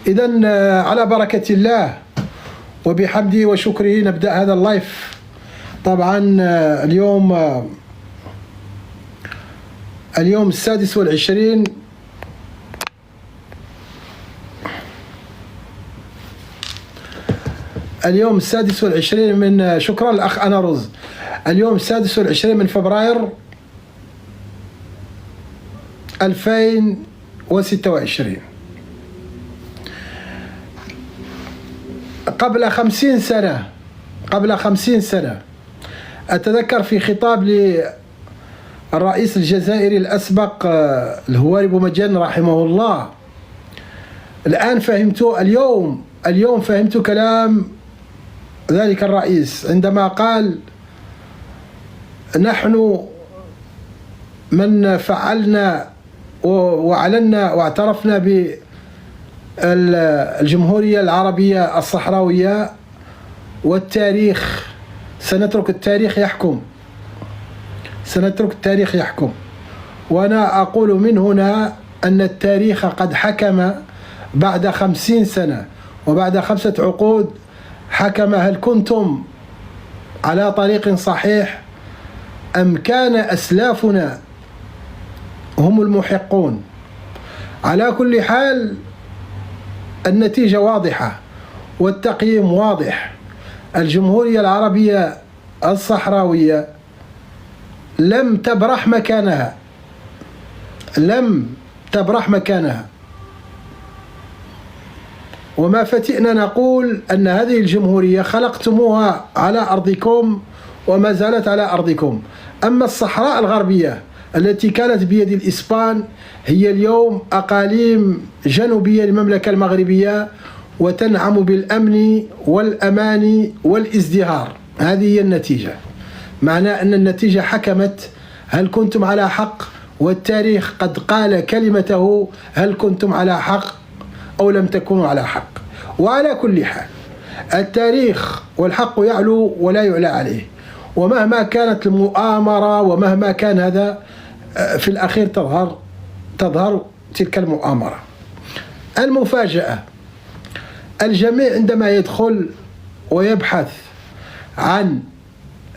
إذن على بركة الله وبحمده وشكره نبدأ هذا اللايف. طبعا اليوم 26 اليوم 26 من شكرا الأخ أنا رز. اليوم 26 من فبراير 2026. قبل 50 سنة أتذكر في خطاب للرئيس الجزائري الأسبق الهواري بومدين رحمه الله. الآن فهمت اليوم فهمت كلام ذلك الرئيس عندما قال: نحن من فعلنا وأعلنا واعترفنا بالجمهورية العربية الصحراوية، والتاريخ سنترك التاريخ يحكم. وأنا أقول من هنا أن التاريخ قد حكم بعد 50 سنة وبعد 5 عقود، حكم هل كنتم على طريق صحيح أم كان أسلافنا هم المحقون. على كل حال النتيجة واضحة والتقييم واضح. الجمهورية العربية الصحراوية لم تبرح مكانها، وما فتئنا نقول أن هذه الجمهورية خلقتموها على أرضكم وما زالت على أرضكم. أما الصحراء الغربية التي كانت بيد الإسبان هي اليوم أقاليم جنوبية للمملكة المغربية، وتنعم بالأمن والأمان والازدهار. هذه هي النتيجة، معناه أن النتيجة حكمت هل كنتم على حق، والتاريخ قد قال كلمته هل كنتم على حق أو لم تكونوا على حق. وعلى كل حال التاريخ والحق يعلو ولا يعلى عليه، ومهما كانت المؤامرة ومهما كان هذا في الأخير تظهر تلك المؤامرة. المفاجأة، الجميع عندما يدخل ويبحث عن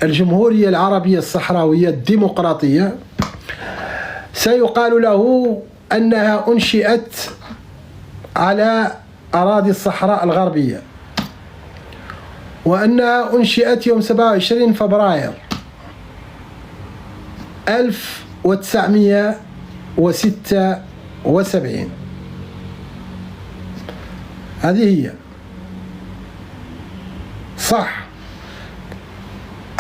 الجمهورية العربية الصحراوية الديمقراطية سيقال له أنها أنشئت على أراضي الصحراء الغربية، وأنها أنشئت يوم 27 فبراير 1976. هذه هي صح،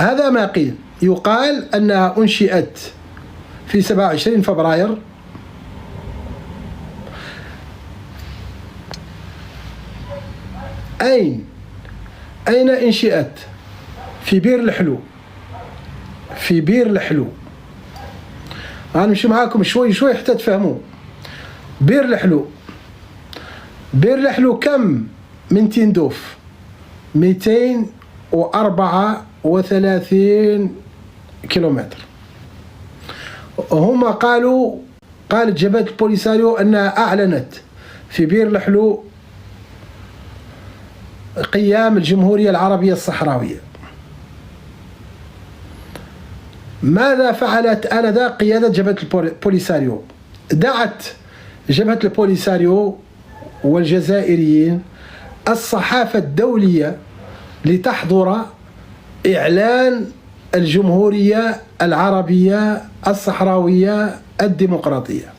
هذا ما قيل. يقال أنها أنشئت في 27 فبراير. أين انشئت؟ في بير الحلو. غنمشي معاكم شوي حتى تفهموا. بير الحلو كم من تندوف؟ 234 كيلومتر. هما قالت جبهة البوليساريو أنها أعلنت في بير الحلو قيام الجمهورية العربية الصحراوية. ماذا فعلت آنذاك قيادة جبهة البوليساريو؟ دعت جبهة البوليساريو والجزائريين الصحافة الدولية لتحضر إعلان الجمهورية العربية الصحراوية الديمقراطية،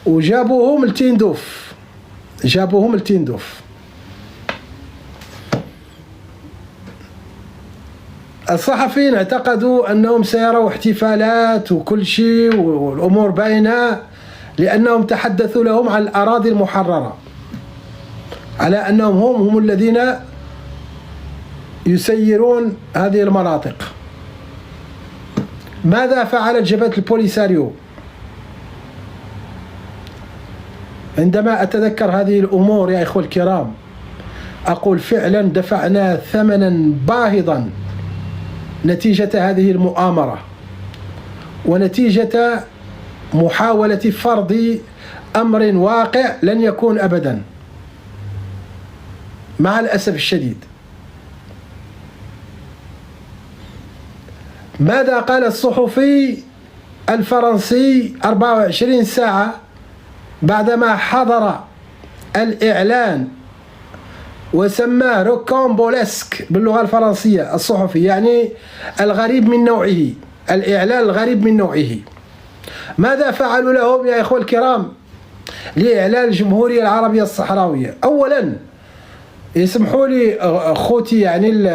وجابوهم التندوف. الصحفيين اعتقدوا أنهم سيروا احتفالات وكل شيء والأمور باينة، لأنهم تحدثوا لهم عن الأراضي المحررة، على أنهم هم الذين يسيرون هذه المناطق. ماذا فعلت جبهة البوليساريو؟ عندما أتذكر هذه الأمور يا إخوة الكرام أقول فعلا دفعنا ثمنا باهظا نتيجة هذه المؤامرة، ونتيجة محاولة فرض أمر واقع لن يكون أبدا مع الأسف الشديد. ماذا قال الصحفي الفرنسي 24 ساعة بعدما حضر الإعلان وسماه روكامبولسك باللغة الفرنسية الصحفي، يعني الغريب من نوعه، الإعلان الغريب من نوعه. ماذا فعلوا لهم يا إخوة الكرام لإعلان الجمهورية العربية الصحراوية؟ أولا يسمحوا لي أخوتي، يعني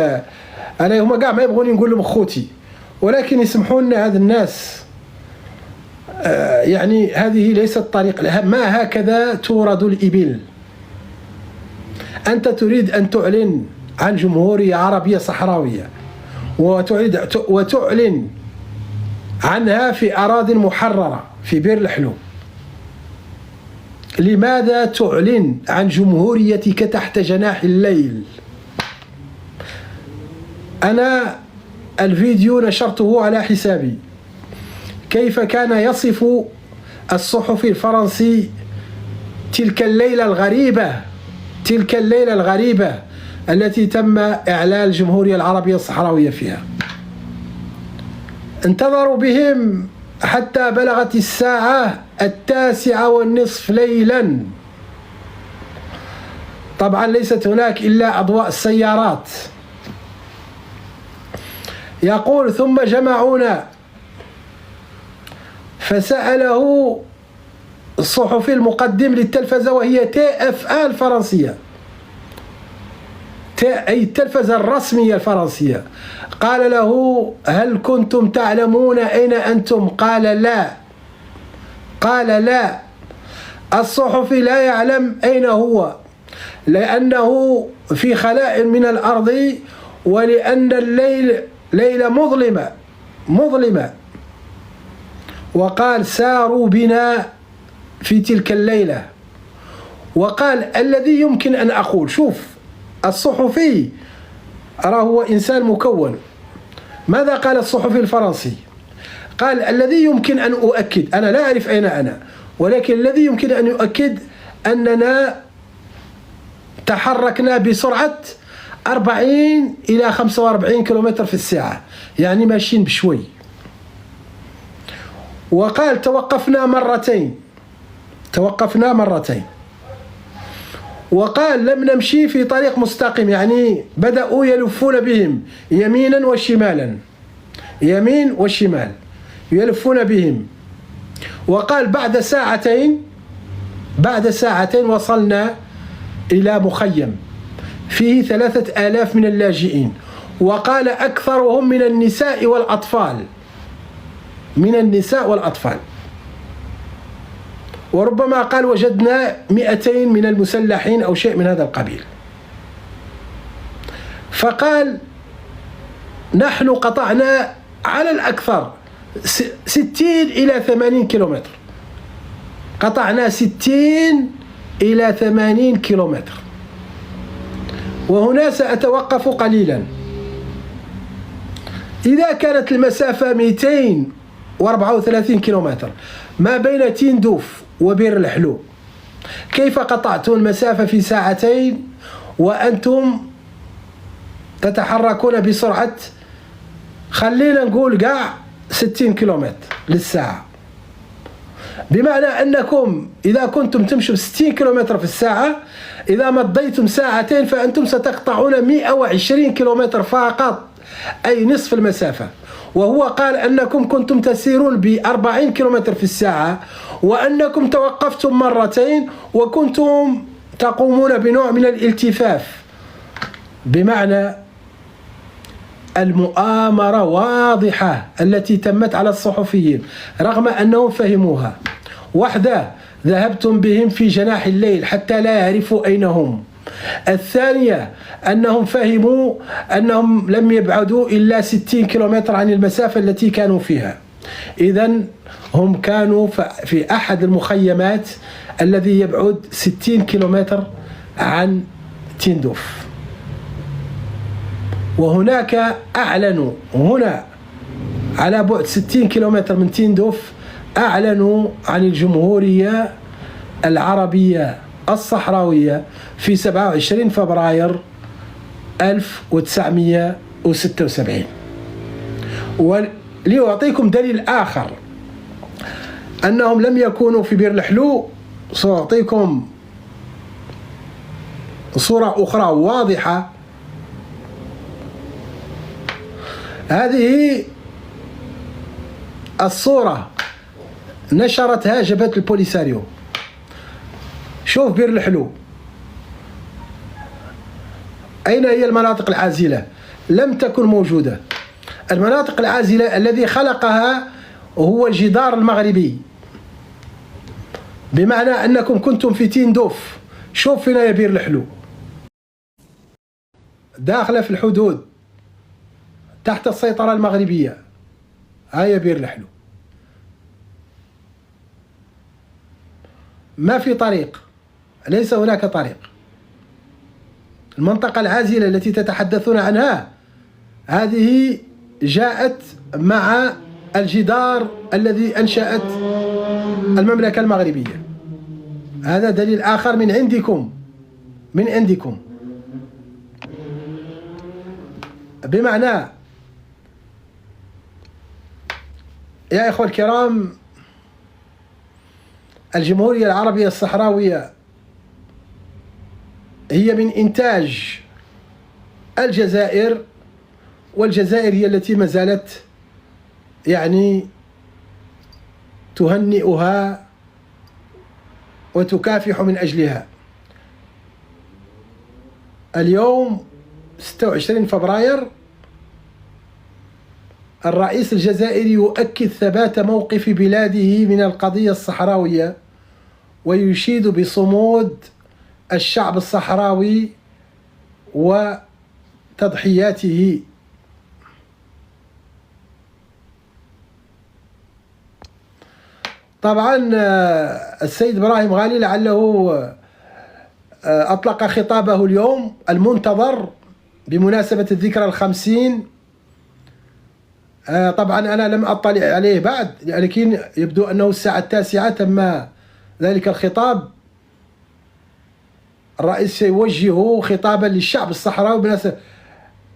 أنا هما قاع ما يبغوني نقول لهم أخوتي، ولكن يسمحوا لنا هذا الناس، يعني هذه ليست طريقة، ما هكذا تورد الإبل. أنت تريد أن تعلن عن جمهورية عربية صحراوية وتعلن عنها في أراضٍ محررة في بير الحلو. لماذا تعلن عن جمهوريتك تحت جناح الليل؟ أنا الفيديو نشرته على حسابي، كيف كان يصف الصحفي الفرنسي تلك الليلة الغريبة التي تم إعلان الجمهورية العربية الصحراوية فيها. انتظروا بهم حتى بلغت الساعة 21:30 ليلا. طبعا ليست هناك إلا أضواء السيارات. يقول ثم جمعونا، فسأله الصحفي المقدم للتلفزة وهي TF1 الفرنسية، أي التلفزة الرسمية الفرنسية، قال له هل كنتم تعلمون أين أنتم؟ قال لا. الصحفي لا يعلم أين هو، لأنه في خلاء من الأرض، ولأن الليل ليلة مظلمة. وقال ساروا بنا في تلك الليلة. وقال الذي يمكن أن أقول، شوف الصحفي هو إنسان مكون. ماذا قال الصحفي الفرنسي؟ قال الذي يمكن أن أؤكد، أنا لا أعرف أين أنا، ولكن الذي يمكن أن يؤكد أننا تحركنا بسرعة 40 إلى 45 كيلومتر في الساعة، يعني ماشيين بشوي. وقال توقفنا مرتين. وقال لم نمشي في طريق مستقيم، يعني بدأوا يلفون بهم يمين وشمال يلفون بهم. وقال بعد ساعتين وصلنا إلى مخيم فيه 3000 من اللاجئين، وقال أكثرهم من النساء والأطفال. وربما قال وجدنا 200 من المسلحين أو شيء من هذا القبيل. فقال نحن قطعنا على الأكثر 60 إلى 80 كيلومتر، قطعنا 60 إلى 80 كيلومتر. وهنا سأتوقف قليلا. إذا كانت المسافة 234 كيلومتر ما بين تندوف وبير الحلو، كيف قطعتم المسافة في ساعتين وأنتم تتحركون بسرعة خلينا نقول 60 كيلومتر للساعة؟ بمعنى أنكم إذا كنتم تمشوا 60 كيلومتر في الساعة، إذا مضيتم ساعتين فأنتم ستقطعون 120 كيلومتر فقط، أي نصف المسافة. وهو قال أنكم كنتم تسيرون ب40 كيلومتر في الساعة، وأنكم توقفتم مرتين وكنتم تقومون بنوع من الالتفاف. بمعنى المؤامرة واضحة التي تمت على الصحفيين رغم أنهم فهموها. واحدة، ذهبتم بهم في جناح الليل حتى لا يعرفوا أين هم. الثانية أنهم فهموا أنهم لم يبعدوا إلا 60 كيلومتر عن المسافة التي كانوا فيها. إذن هم كانوا في أحد المخيمات الذي يبعد 60 كيلومتر عن تندوف. وهناك أعلنوا هنا على بعد 60 كيلومتر من تندوف أعلنوا عن الجمهورية العربية الصحراوية في 27 فبراير 1976. ولأعطيكم دليل آخر أنهم لم يكونوا في بير الحلو، سأعطيكم صورة أخرى واضحة. هذه الصورة نشرتها جبهة البوليساريو. شوف بير الحلو، أين هي المناطق العازلة؟ لم تكن موجودة. المناطق العازلة الذي خلقها هو الجدار المغربي، بمعنى أنكم كنتم في تيندوف. شوف فينا يا بير الحلو، داخلة في الحدود تحت السيطرة المغربية. هيا بير الحلو، ما في طريق، ليس هناك طريق. المنطقة العازلة التي تتحدثون عنها هذه جاءت مع الجدار الذي أنشأت المملكة المغربية. هذا دليل آخر من عندكم بمعنى يا إخوة الكرام، الجمهورية العربية الصحراوية هي من إنتاج الجزائر، والجزائر هي التي ما زالت يعني تهنئها وتكافح من أجلها. اليوم 26 فبراير الرئيس الجزائري يؤكد ثبات موقف بلاده من القضية الصحراوية، ويشيد بصمود الشعب الصحراوي وتضحياته. طبعا السيد إبراهيم غالي لعله أطلق خطابه اليوم المنتظر بمناسبة الذكرى ال50. طبعا أنا لم أطلع عليه بعد، لكن يبدو أنه الساعة 9 تم ذلك الخطاب. الرئيس سيوجه خطابا للشعب الصحراوي بمناسبة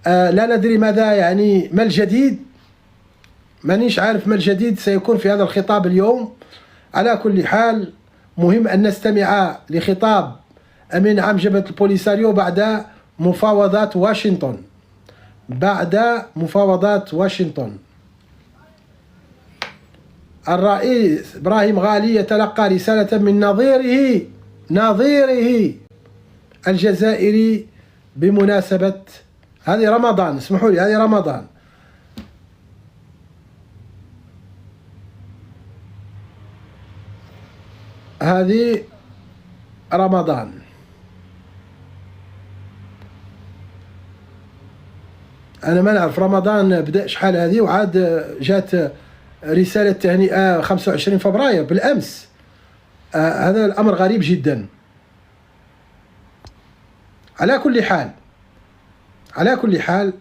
لا ندري ماذا يعني، ما الجديد، مانيش عارف ما الجديد سيكون في هذا الخطاب اليوم. على كل حال مهم أن نستمع لخطاب أمين عام جبهة البوليساريو بعد مفاوضات واشنطن. الرئيس إبراهيم غالي يتلقى رسالة من نظيره الجزائري بمناسبة هذه رمضان. اسمحوا لي، هذه رمضان. هذه رمضان. أنا ما نعرف رمضان بدأ شحال هذه، وعاد جات رسالة تهنئة 25 فبراير بالأمس. هذا الأمر غريب جدا. على كل حال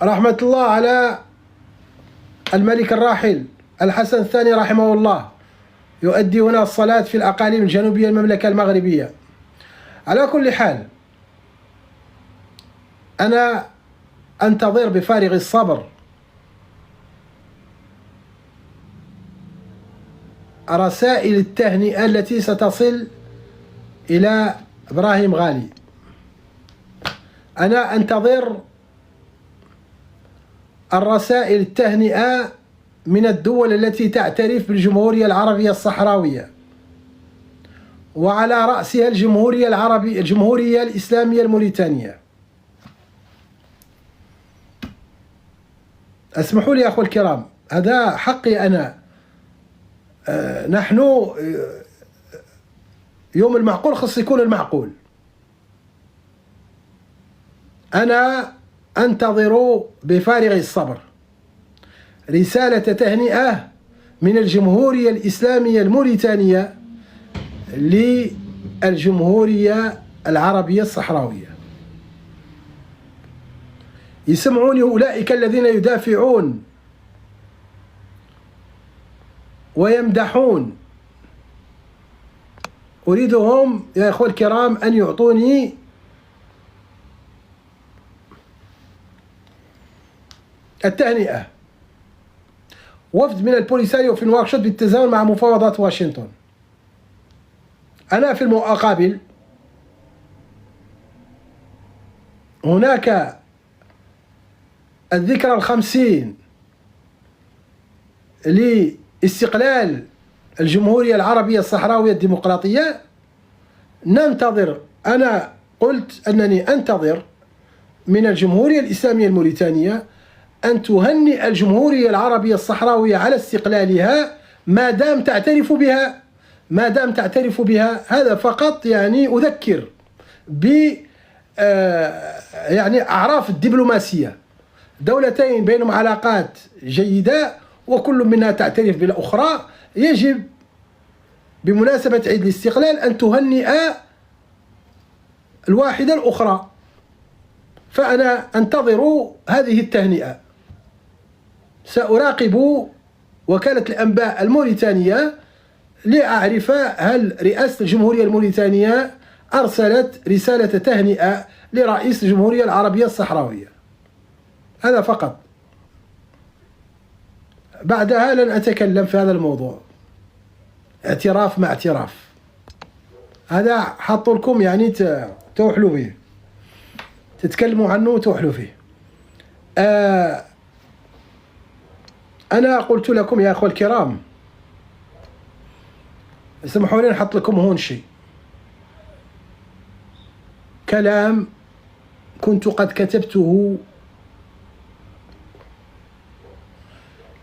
رحمة الله على الملك الراحل الحسن الثاني رحمه الله، يؤدي هنا الصلاة في الأقاليم الجنوبية المملكة المغربية. على كل حال أنا أنتظر بفارغ الصبر رسائل التهنئة التي ستصل إلى إبراهيم غالي. أنا أنتظر الرسائل التهنئة من الدول التي تعترف بالجمهورية العربية الصحراوية، وعلى رأسها الجمهورية الإسلامية الموريتانية. اسمحوا لي يا أخوة الكرام، هذا حقي أنا. نحن يوم المعقول خص يكون المعقول. أنا أنتظر بفارغ الصبر رسالة تهنئة من الجمهورية الإسلامية الموريتانية للجمهورية العربية الصحراوية. يسمعوني أولئك الذين يدافعون ويمدحون، أريدهم يا إخوة الكرام أن يعطوني التهنئة. وفد من البوليساريو في نواكشوط بالتزامن مع مفاوضات واشنطن. أنا في المقابل هناك الذكرى 50 لاستقلال الجمهورية العربية الصحراوية الديمقراطية. ننتظر، أنا قلت أنني أنتظر من الجمهورية الإسلامية الموريتانية أن تهنئ الجمهورية العربية الصحراوية على استقلالها ما دام تعترف بها. هذا فقط يعني أذكر ب يعني أعراف الدبلوماسية. دولتين بينهم علاقات جيدة وكل منها تعترف بالأخرى، يجب بمناسبة عيد الاستقلال أن تهنئ الواحدة الأخرى. فأنا أنتظر هذه التهنئة. سأراقب وكالة الأنباء الموريتانية لأعرف هل رئاسة الجمهورية الموريتانية أرسلت رسالة تهنئة لرئيس الجمهورية العربية الصحراوية. هذا فقط. بعدها لن أتكلم في هذا الموضوع. اعتراف مع اعتراف، هذا حط لكم يعني توحلوا فيه، تتكلموا عنه وتوحلوا فيه. أنا قلت لكم يا أخوة الكرام، اسمحوا لي نحط لكم هون شيء، كلام كنت قد كتبته،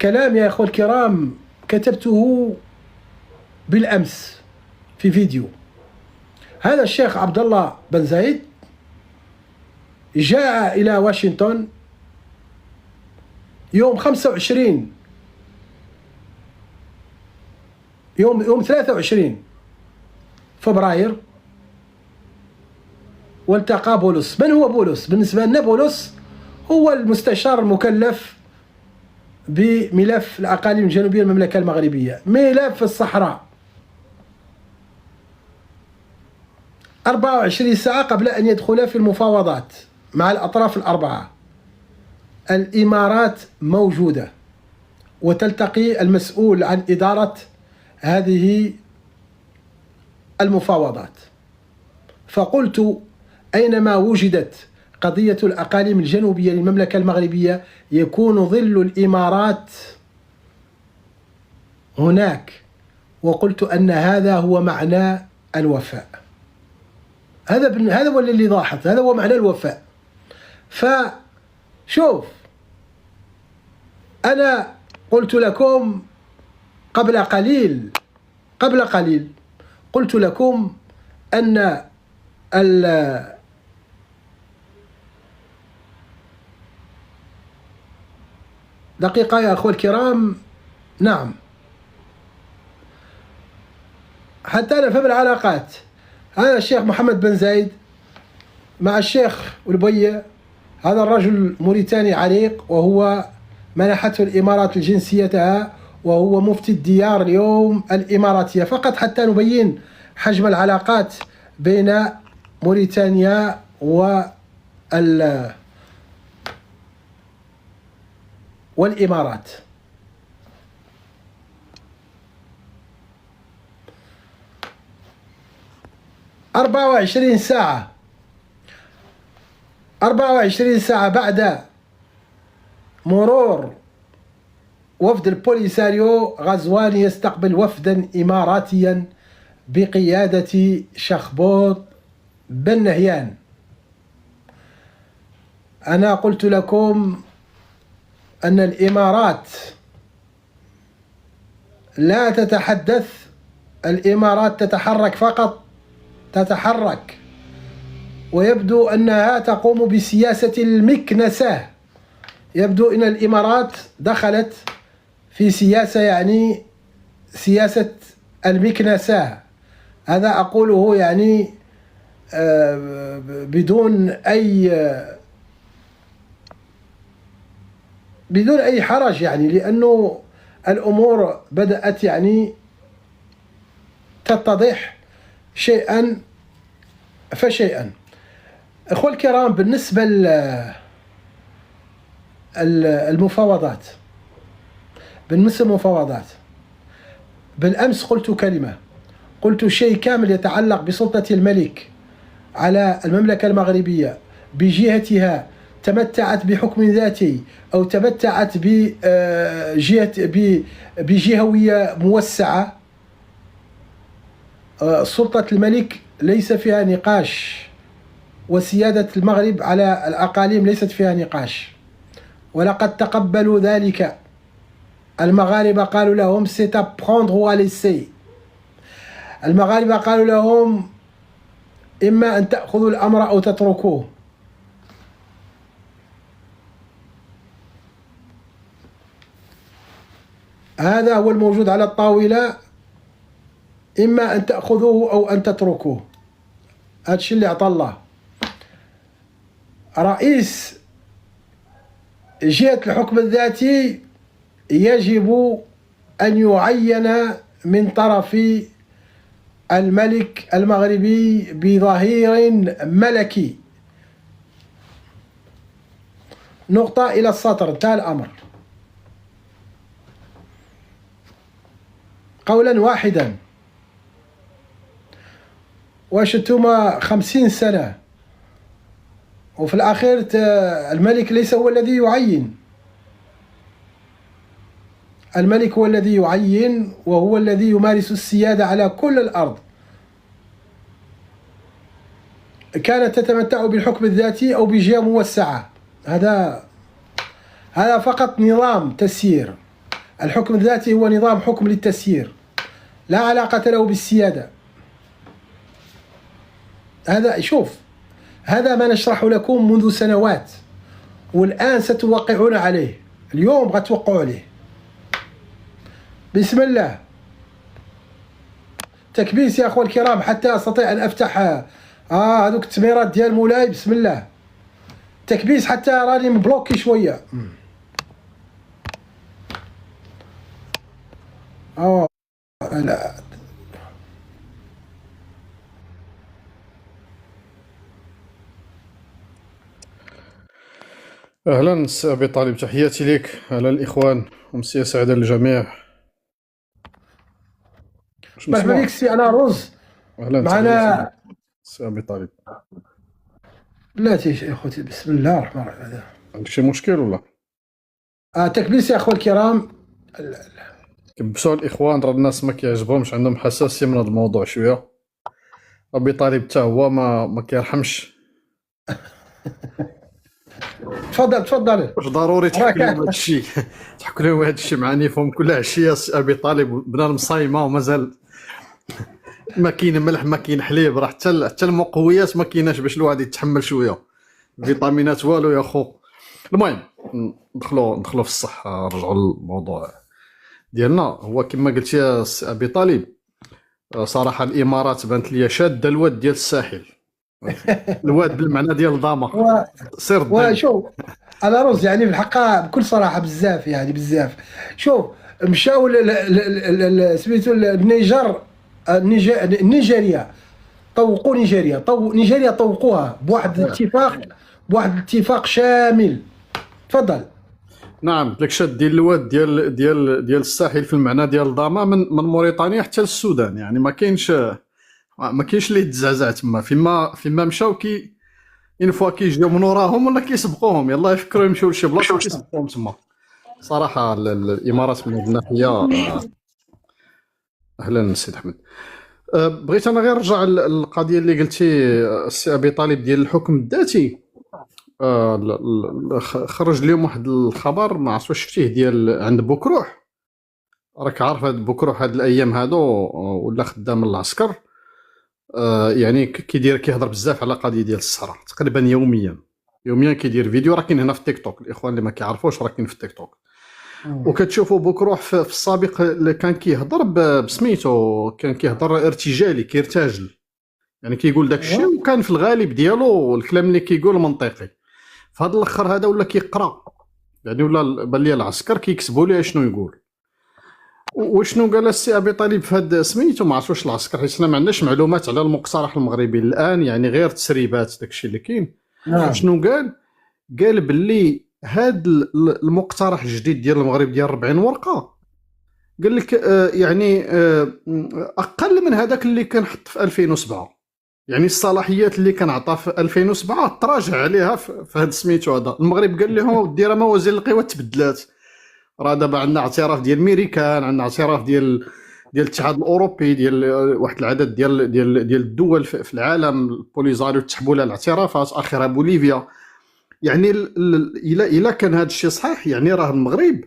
كلام يا أخوة الكرام كتبته بالأمس في فيديو. هذا الشيخ عبد الله بن زايد جاء إلى واشنطن يوم 25 يوم 23 فبراير، والتقى بولس. من هو بولس؟ بالنسبة لنا بولس هو المستشار المكلف بملف الأقاليم الجنوبية المملكة المغربية، ملف الصحراء. 24 ساعة قبل أن يدخل في المفاوضات مع الأطراف الأربعة، الإمارات موجودة وتلتقي المسؤول عن إدارة هذه المفاوضات. فقلت أينما وجدت قضية الأقاليم الجنوبية للمملكة المغربية يكون ظل الإمارات هناك، وقلت أن هذا هو معنى الوفاء. هذا هو اللي لاحظت، هذا هو معنى الوفاء. فشوف، أنا قلت لكم قبل قليل قلت لكم أن دقيقة يا أخوة الكرام، نعم، حتى أنا فهم العلاقات. هذا الشيخ محمد بن زايد مع الشيخ ولبية، هذا الرجل موريتاني عريق، وهو منحته الإمارات جنسيتها، وهو مفتي الديار اليوم الإماراتية. فقط حتى نبين حجم العلاقات بين موريتانيا والإمارات. أربعة وعشرين ساعة بعد مرور وفد البوليساريو، غزوان يستقبل وفدا إماراتيا بقيادة شخبوط بن نهيان. أنا قلت لكم أن الإمارات لا تتحدث، الإمارات تتحرك فقط، تتحرك، ويبدو أنها تقوم بسياسة المكنسة. يبدو أن الإمارات دخلت في سياسة، يعني سياسة المكنسة. هذا أقوله يعني بدون أي حرج، يعني لأنه الأمور بدأت يعني تتضح شيئا فشيئا. أخوة الكرام، بالنسبة المفاوضات، بالأمس قلت كلمة، قلت شيء كامل يتعلق بسلطة الملك على المملكة المغربية بجهتها تمتعت بحكم ذاتي أو تمتعت بجهوية موسعة. سلطة الملك ليس فيها نقاش، وسيادة المغرب على الأقاليم ليست فيها نقاش، ولقد تقبلوا ذلك. المغاربة قالوا لهم c'est à prendre ou à laisser. المغاربة قالوا لهم إما أن تأخذوا الأمر أو تتركوه. هذا هو الموجود على الطاولة، إما أن تأخذوه أو أن تتركوه. هذا الشيء اللي أعطى الله. رئيس جهة الحكم الذاتي يجب أن يعين من طرف الملك المغربي بظهير ملكي. نقطة إلى السطر، انتهى الأمر. قولا واحدا. واش انتوما 50 سنة وفي الأخير الملك ليس هو الذي يعين. الملك هو الذي يعين، وهو الذي يمارس السيادة على كل الأرض. كانت تتمتع بالحكم الذاتي أو بجهة موسعة، هذا فقط نظام تسيير. الحكم الذاتي هو نظام حكم للتسيير، لا علاقة له بالسيادة. هذا شوف، هذا ما نشرح لكم منذ سنوات، والآن ستوقعون عليه. اليوم غتوقعوا عليه. بسم الله. تكبيس يا أخوة الكرام حتى أستطيع أن أفتح هذوك التميرات ديال مولاي. بسم الله. تكبيس حتى راني مبلوكي شوية. لا. أهلا سي أبي طالب، تحياتي لك. أهلا الإخوان، أمسية سعيدة للجميع. مرحبا بك سي أنا روز. أهلا معنا سي أبي طالب. بلاتي يا أخوتي. بسم الله الرحمن الرحيم. عندك شي مشكل ولا؟ تكبيس يا أخوة الكرام. كبسوا الإخوان، راه الناس ما كيعجبهمش، عندهم حساسية من هذا الموضوع شوية. أبي طالب حتى هو ما كيرحمش. تفضل. واش ضروري تحكي لهم هذا الشيء؟ تحكي لهم هذا الشيء مع نيفهم كل عشية. سي أبي طالب بنادم صايمة ومازال ما كاين ملح ما كاين حليب، راه حتى المقويات ما كايناش باش الواحد يتحمل شويه فيتامينات والو يا خو. المهم ندخلوا في الصحه، نرجعوا للموضوع ديالنا. هو كما قلت يا سي ابي طالب، صراحه الامارات بانت لي شاده الواد ديال الساحل. الواد بالمعنى ديال ضامه سير وشوف انا رز يعني بالحق بكل صراحه بزاف، يعني بزاف. شوف مشاو سميتو النيجر، نيجيريا طوقوا نيجيريا طوقوها بواحد الاتفاق شامل. تفضل. نعم، لك شاد ديال الواد ديال الساحل في المعنى ديال ضامه من موريتانيا حتى للسودان، يعني ما كاينش اللي يتزعزع تما. فيما مشاو اين فوا كيجيو من وراهم ولا كيسبقوهم، يلاه يفكروا يمشيو لشي بلاصه كيسبقوهم تما. صراحه الامارات من هذه الناحيه. اهلا سيد احمد. بغيت انا غير نرجع للقضيه اللي قلتي السي ابي طالب ديال الحكم الذاتي. خرج اليوم واحد الخبر، ما عرفت واش شفتيه، ديال عند بوكروح. راك عارف هاد بوكروح هاد الايام هادو ولا خدام العسكر، يعني كيهضر بزاف على قضيه ديال الصحراء، تقريبا يوميا كيدير فيديو. راه كاين هنا في التيك توك، الاخوان اللي ما كيعرفوش راه كاين في التيك توك. وكتشوفوا بوكروح في السابق اللي كان كيهضر بسميتو، كان كيهضر ارتجالي، كيرتاجل، يعني كيقول داك الشيء وكان في الغالب ديالو الكلام اللي كيقول منطقي. في هذا الاخر هذا ولا كيقرا، يعني ولا بان لي العسكر كيكتبوا ليه شنو يقول. وشنو قال السي ابي طالب في هذا سميتو ما عرفتش واش العسكر، حيت ما عندناش معلومات على المقترح المغربي الان، يعني غير تسريبات داكشي اللي كاين. شنو قال باللي هذا المقترح الجديد ديال المغرب ديال 40 ورقه، قال لك يعني اقل من هذاك اللي كان حط في 2007. يعني الصلاحيات اللي كان عطاه في 2007 تراجع عليها في هذا سميتو هذا. المغرب قال لهم ودي راه موازين القوى تبدلات، راه دابا عندنا اعتراف ديال الميريكان، عندنا اعتراف ديال الاتحاد الاوروبي، ديال واحد العدد ديال الدول في العالم البوليزاريو تسحبوا لها الاعترافات، اخرها بوليفيا. يعني الا كان هذا الشيء صحيح، يعني راه المغرب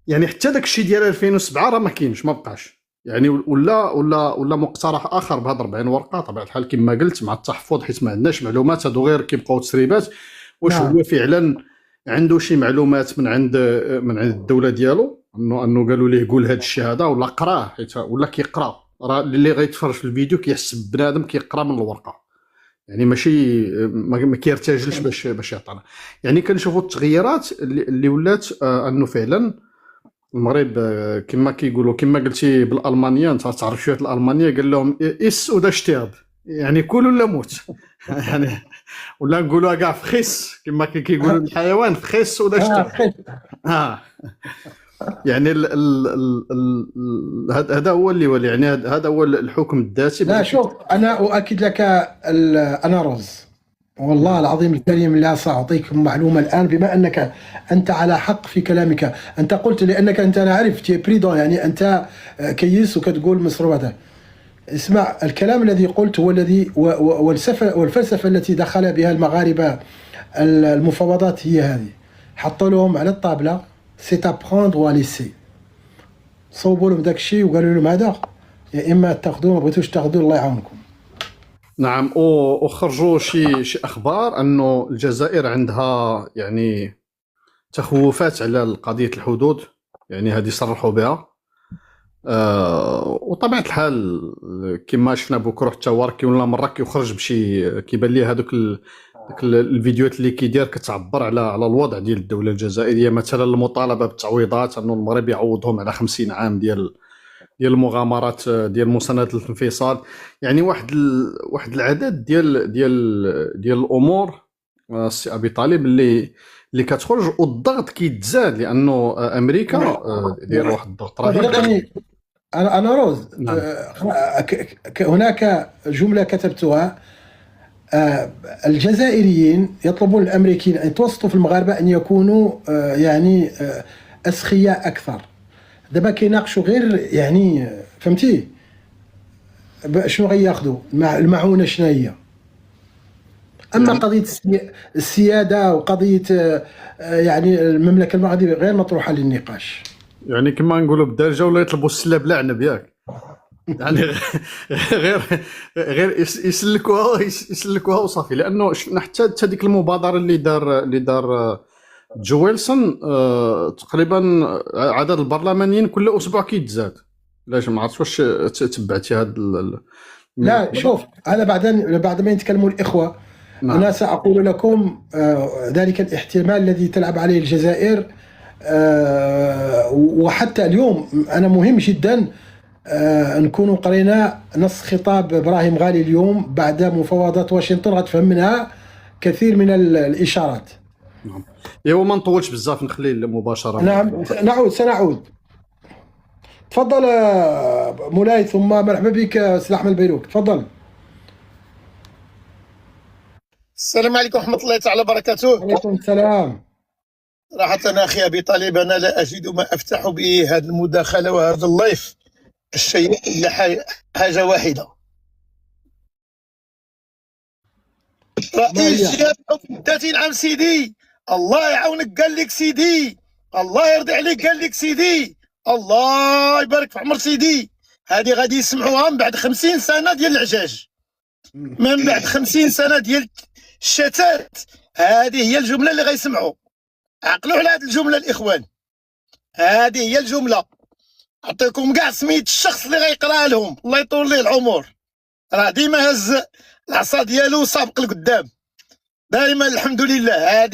يعني حتى داك الشيء ديال 2007 راه ما كاينش، ما بقاش. يعني ولا مقترح اخر بهاد 40 ورقه طبعا الحال كما قلت مع التحفظ، حيت ما عندناش معلومات، هادو غير كيبقاو تسريبات. واش هو فعلا عنده شي معلومات من عند الدوله ديالو، انه قالوا ليه قول هاد الشيء هذا، ولا قراه، حيت ولا كيقرا. راه اللي غيتفرج في الفيديو كيحسب بنادم كيقرا من الورقه، يعني ماشي ما كيرتجلش باش يعطينا. يعني كنشوفوا التغييرات اللي ولات انه فعلا المغرب كما كيقولوا كما قلتي بالالمانيه، انت تعرف شويه الالمانيه، قال لهم اس ودا شتيرب، يعني كل ولا موت. يعني ولا نقولوها كاع فخيس كما كيقولوا الحيوان، فخيس ودا شتيرب. يعني هذا هو اللي ولي، يعني هذا هو الحكم الذاتي. لا شوف، انا اؤكد لك انا رز والله العظيم الكريم لا سأعطيك معلومة الآن، بما أنك أنت على حق في كلامك. أنت قلت لأنك أنت، أنا عارف تي بريدون، يعني أنت كيس وكتقول مصروفة. اسمع، الكلام الذي قلت هو الذي والفلسفة التي دخل بها المغاربة المفاوضات هي هذه. حطوا لهم على الطابلة سي ابروندر وليسي، صوبوا لهم داك الشيء وقالوا لهم هذا يا إما تاخذوه ما بغيتوش تاخذوه الله يعاونكم. نعم، وخرجوا شي اخبار انه الجزائر عندها يعني تخوفات على قضيه الحدود، يعني هذه صرحوا بها. وطبيعه الحال كما شفنا بكره حتى هو ولا مره كيخرج بشي كيبان ليه هذوك الفيديوهات اللي كيدير كتعبر على الوضع ديال الدوله الجزائريه، مثلا المطالبه بالتعويضات، انه المغرب يعوضهم على 50 عام ديال المغامرات ديال مساندة الانفصال. يعني واحد العدد ديال الامور السي ابي طالب اللي كتخرج، والضغط كيتزاد لانه امريكا داير واحد الضغط رهيب. انا روز، نعم. هناك جمله كتبتها، الجزائريين يطلبون الامريكيين ان يتوسطوا في المغاربه ان يكونوا يعني اسخياء اكثر. دابا كيناقشوا غير يعني فهمتي شنو غياخذوا المعونه شنو هي. اما قضيه السياده وقضيه يعني المملكه المغربيه غير مطروحه للنقاش. يعني كما نقولوا بالدارجه ولا يطلبوا السله بلا عنب ياك. يعني غير يسلكوها وصافي. لانه شفنا حتى ديك المبادره اللي دار جو ويلسون، تقريبا عدد البرلمانيين كل اسبوع كيتزاد. علاش ما عرفتش واش تبعتي هذا لا شوف، هذا بعد ما يتكلموا الاخوه. نعم. انا ساقول لكم ذلك الاحتمال الذي تلعب عليه الجزائر، وحتى اليوم انا مهم جدا نكونوا قرينا نص خطاب ابراهيم غالي اليوم بعد مفاوضات واشنطن، غتفهم منها كثير من الاشارات. نعم. ايوا ما نطولش بزاف، نخلي المباشره. نعم، سنعود. تفضل مولاي، ثم مرحبا بك سي احمد البيروك، تفضل. السلام عليكم ورحمة الله تعالى وبركاته. وعليكم السلام. صراحة أنا أخي أبي طالب، أنا لا أجد ما أفتح به هذه المداخلة وهذا اللايف الشيء إلا حاجة واحدة. رئيس جهة الحكم الذاتي، نعم سيدي، الله يعاونك قال لك سيدي، الله يرضي عليك قال لك سيدي، الله يبارك في عمر سيدي. هذه غادي يسمعوها من بعد 50 سنة ديال العجاج، من بعد 50 سنة ديال الشتات. هذه هي الجملة اللي غيسمعوا. عقلوا على هذه الجملة الإخوان، هذه هي الجملة. أعطيكم كاع سميت الشخص اللي غيقراها لهم، الله يطول ليه العمر. راه ديما هز العصا ديالو سابق لقدام دائما. الحمد لله.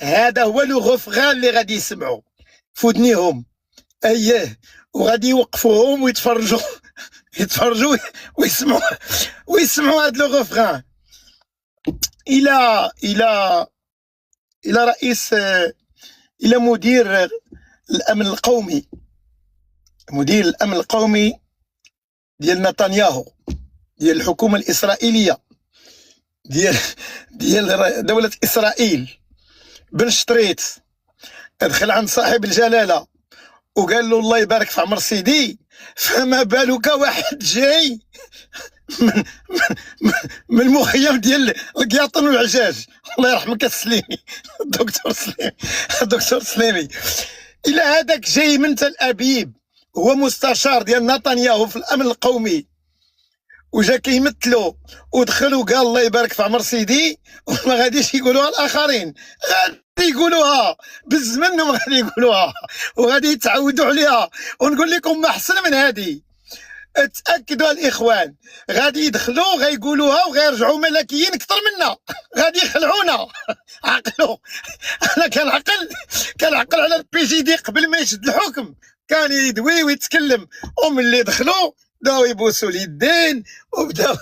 هذا هو لو غوفغان اللي غادي يسمعوا في ودنيهم. اييه، وغادي يوقفوهم ويتفرجوا يتفرجوا ويسمعوا هذا لو غوفغان. الى رئيس، الى مدير الامن القومي، مدير الامن القومي ديال نتنياهو، ديال الحكومه الاسرائيليه، ديال دوله اسرائيل، بن شطريت، دخل عند صاحب الجلاله وقال له الله يبارك في عمر سيدي، فما بالك واحد جاي من من المخيم ديال القياطن والعجاج. الله يرحمك السليمي، الدكتور سليمي. الى هذاك جاي من تل ابيب، هو مستشار ديال نتنياهو في الامن القومي، وجا كيمثلو ودخل وقال الله يبارك في عمر سيدي، وما غاديش يقولوها الاخرين، غادي يقولوها بز منهم، غادي يقولوها وغادي يتعودوا عليها. ونقول لكم ما احسن من هذه، تاكدوا الاخوان غادي يدخلوا غيقولوها وغيرجعوا ملكيين اكثر منا، غادي يخلعونا. عقلوا. انا كنعقل على البي جي دي قبل ما يشد الحكم كان يدوي ويتكلم، وملي دخلوا بداو يبوسوا اليدين وبداو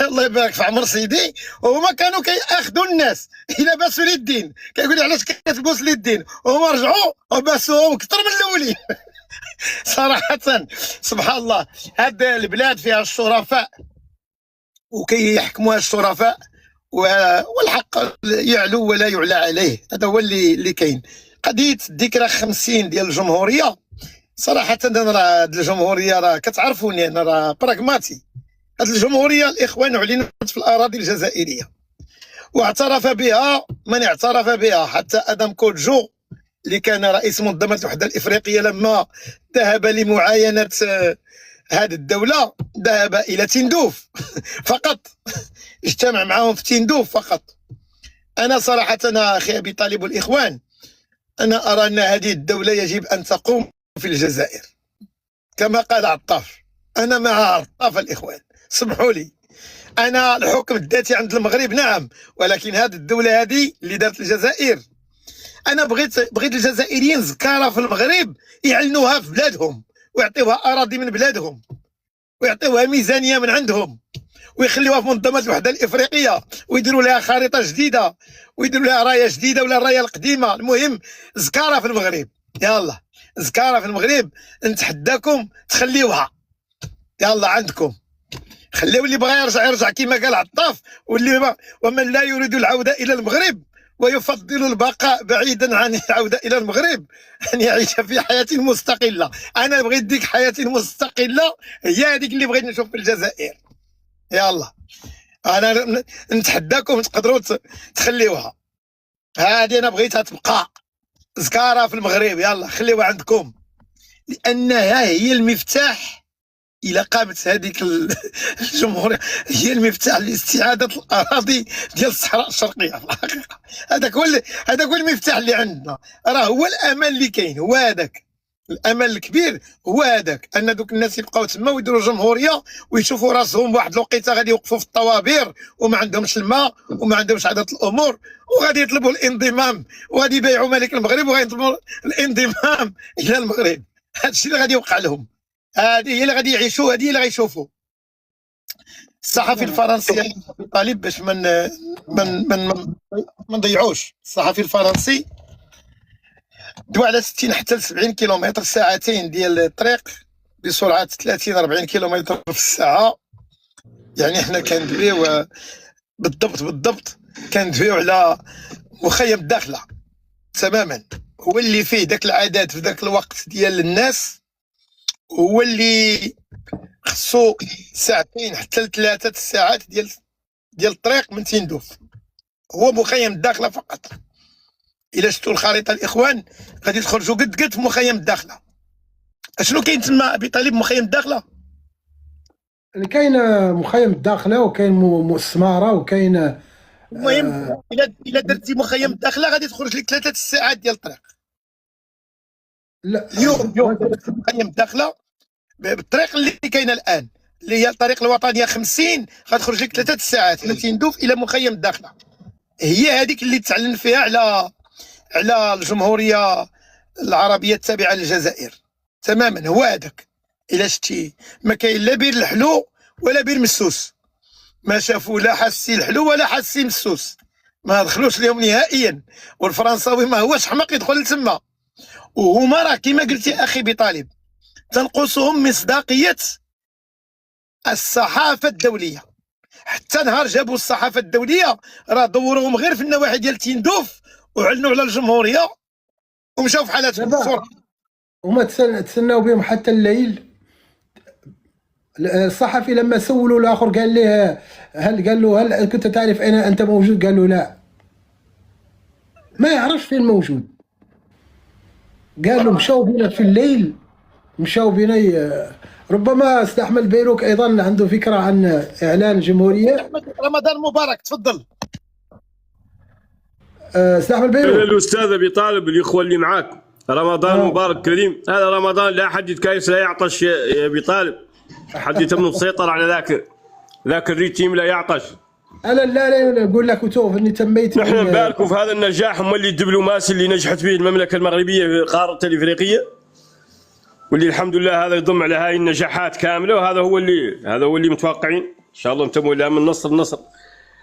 الله يبارك في عمر سيدي، وهما كانوا كياخذوا الناس الى باسوا اليدين، كيقولوا علاش كتبوس اليدين، وهما رجعوا وباسوهم اكثر من الاولين. صراحه سبحان الله، هاد البلاد فيها الشرفاء وكيحكموها الشرفاء، والحق يعلو ولا يعلى عليه. هذا هو اللي كاين. قضيه الذكرى 50 ديال الجمهوريه، صراحه انا راه هاد الجمهوريه راه كتعرفوني انا راه براغماتي. هاد الجمهوريه الاخوان اعلنت في الاراضي الجزائريه واعترف بها من اعترف بها، حتى ادم كوجو اللي كان رئيس منظمه الوحده الافريقيه لما ذهب لمعاينه هذه الدوله ذهب الى تندوف فقط، اجتمع معهم في تندوف فقط. انا صراحه انا اخي ابي طالب الاخوان، انا ارى ان هذه الدوله يجب ان تقوم في الجزائر كما قال عطاف. انا مع عطاف الاخوان، سمحوا لي، انا الحكم الذاتي عند المغرب نعم، ولكن هذه الدوله هذه اللي دارت الجزائر، انا بغيت الجزائريين زكاره في المغرب يعلنوها في بلادهم ويعطيوها اراضي من بلادهم ويعطيوها ميزانيه من عندهم ويخليوها في منظمه الوحده الافريقيه ويديروا لها خريطه جديده ويديروا لها رايه جديده ولا الرايه القديمه. المهم زكاره في المغرب، يلا زكاره في المغرب، نتحداكم تخليوها، يلا عندكم. خليو اللي بغى يرجع كما قال عطاف، ومن لا يريد العوده الى المغرب ويفضل البقاء بعيدا عن العوده الى المغرب ان يعيش في حياه مستقله. انا بغيت ديك حياه مستقله، هي هذيك اللي بغيت نشوف في الجزائر. يلا انا نتحداكم تقدروا تخليوها، هذه انا بغيتها تبقى زكاره في المغرب، يلا خليوها عندكم، لانها هي المفتاح الى قامت هذيك الجمهوريه، هي المفتاح لاستعاده الاراضي ديال الصحراء الشرقيه في الحقيقه. هذاك هو المفتاح اللي عندنا، راه هو الامل اللي كاين، هو هذاك الامل الكبير، هو هذاك ان دوك الناس يبقاو تما ويديروا جمهوريه ويشوفوا راسهم واحد الوقيته غادي يوقفوا في الطوابير وما عندهمش الماء وما عندهمش عدد الامور، وغادي يطلبوا الانضمام وغادي يبايعوا ملك المغرب وغادي يطلبوا الانضمام الى المغرب. هذا الشيء اللي غادي يوقع لهم، هذه هي اللي غادي يعيشوا، هذه هي اللي غيشوفوا. الصحفي الفرنسي طالب باش ما نضيعوش، الصحفي الفرنسي دوا على 60 حتى ل 70 كيلومتر، ساعتين ديال الطريق بسرعه 30 40 كيلومتر في الساعه. يعني احنا كندويو بالضبط كندويو على مخيم الداخله تماما، هو اللي فيه داك العدد في داك الوقت ديال الناس، هو اللي خصو ساعتين حتى ل3 ساعات ديال الطريق من تندوف، هو مخيم الداخله فقط. الا شفتوا الخريطه الاخوان غادي تخرجوا قد في مخيم الداخله. اشنو كاين تما ابي طالب مخيم الداخله؟ كاين مخيم الداخله وكاين مسماره وكاين. المهم الا درتي مخيم الداخله غادي تخرج لك 3 ساعات ديال الطريق. لا اليوم مخيم الداخله بالطريق اللي كاينه الان اللي هي الطريق الوطنيه 50 غتخرج لك 3 ساعات من تندوف الى مخيم الداخله. هي هذيك اللي تعلم فيها على الجمهوريه العربيه التابعه للجزائر تماما. هو هذاك الا شتي ما كاين لا بير الحلو ولا بير مسوس، ما شافوا لا حسي الحلو ولا حسي مسوس، ما دخلوش لهم نهائيا. والفرنساوي ما هوش حماق يدخل لتما. وهما راه كما قلتي اخي بطالب تنقصهم مصداقيه الصحافه الدوليه. حتى نهار جابوا الصحافه الدوليه راه دوروهم غير في النواحي ديال تندوف وعلنوا على الجمهوريه ومشاو في حالاتهم. هما تسناو بهم حتى الليل. الصحفي لما سولوا الاخر قال له هل كنت تعرف اين انت موجود؟ قال له لا، ما يعرفش فين موجود. قال له مشاو بينا في الليل، مشاو بينا. ربما استحمل بيروك ايضا عنده فكره عن اعلان الجمهوريه. رمضان مبارك، تفضل. استحمل بيروك الاستاذ ابي طالب، الاخوه اللي معاك، رمضان مبارك كريم. هذا رمضان لا حد يتكايس لا يعطش يا ابي طالب، حد يتم مسيطر على ذاك الريتيم لا يعطش. انا لا نقول لك وتوف اني تميت. نحن نباركوا في هذا النجاح، هم اللي الدبلوماسي اللي نجحت فيه المملكه المغربيه في القاره الافريقيه، واللي الحمد لله هذا يضم على هاي النجاحات كامله. وهذا هو اللي متوقعين ان شاء الله نتموا الى من نصر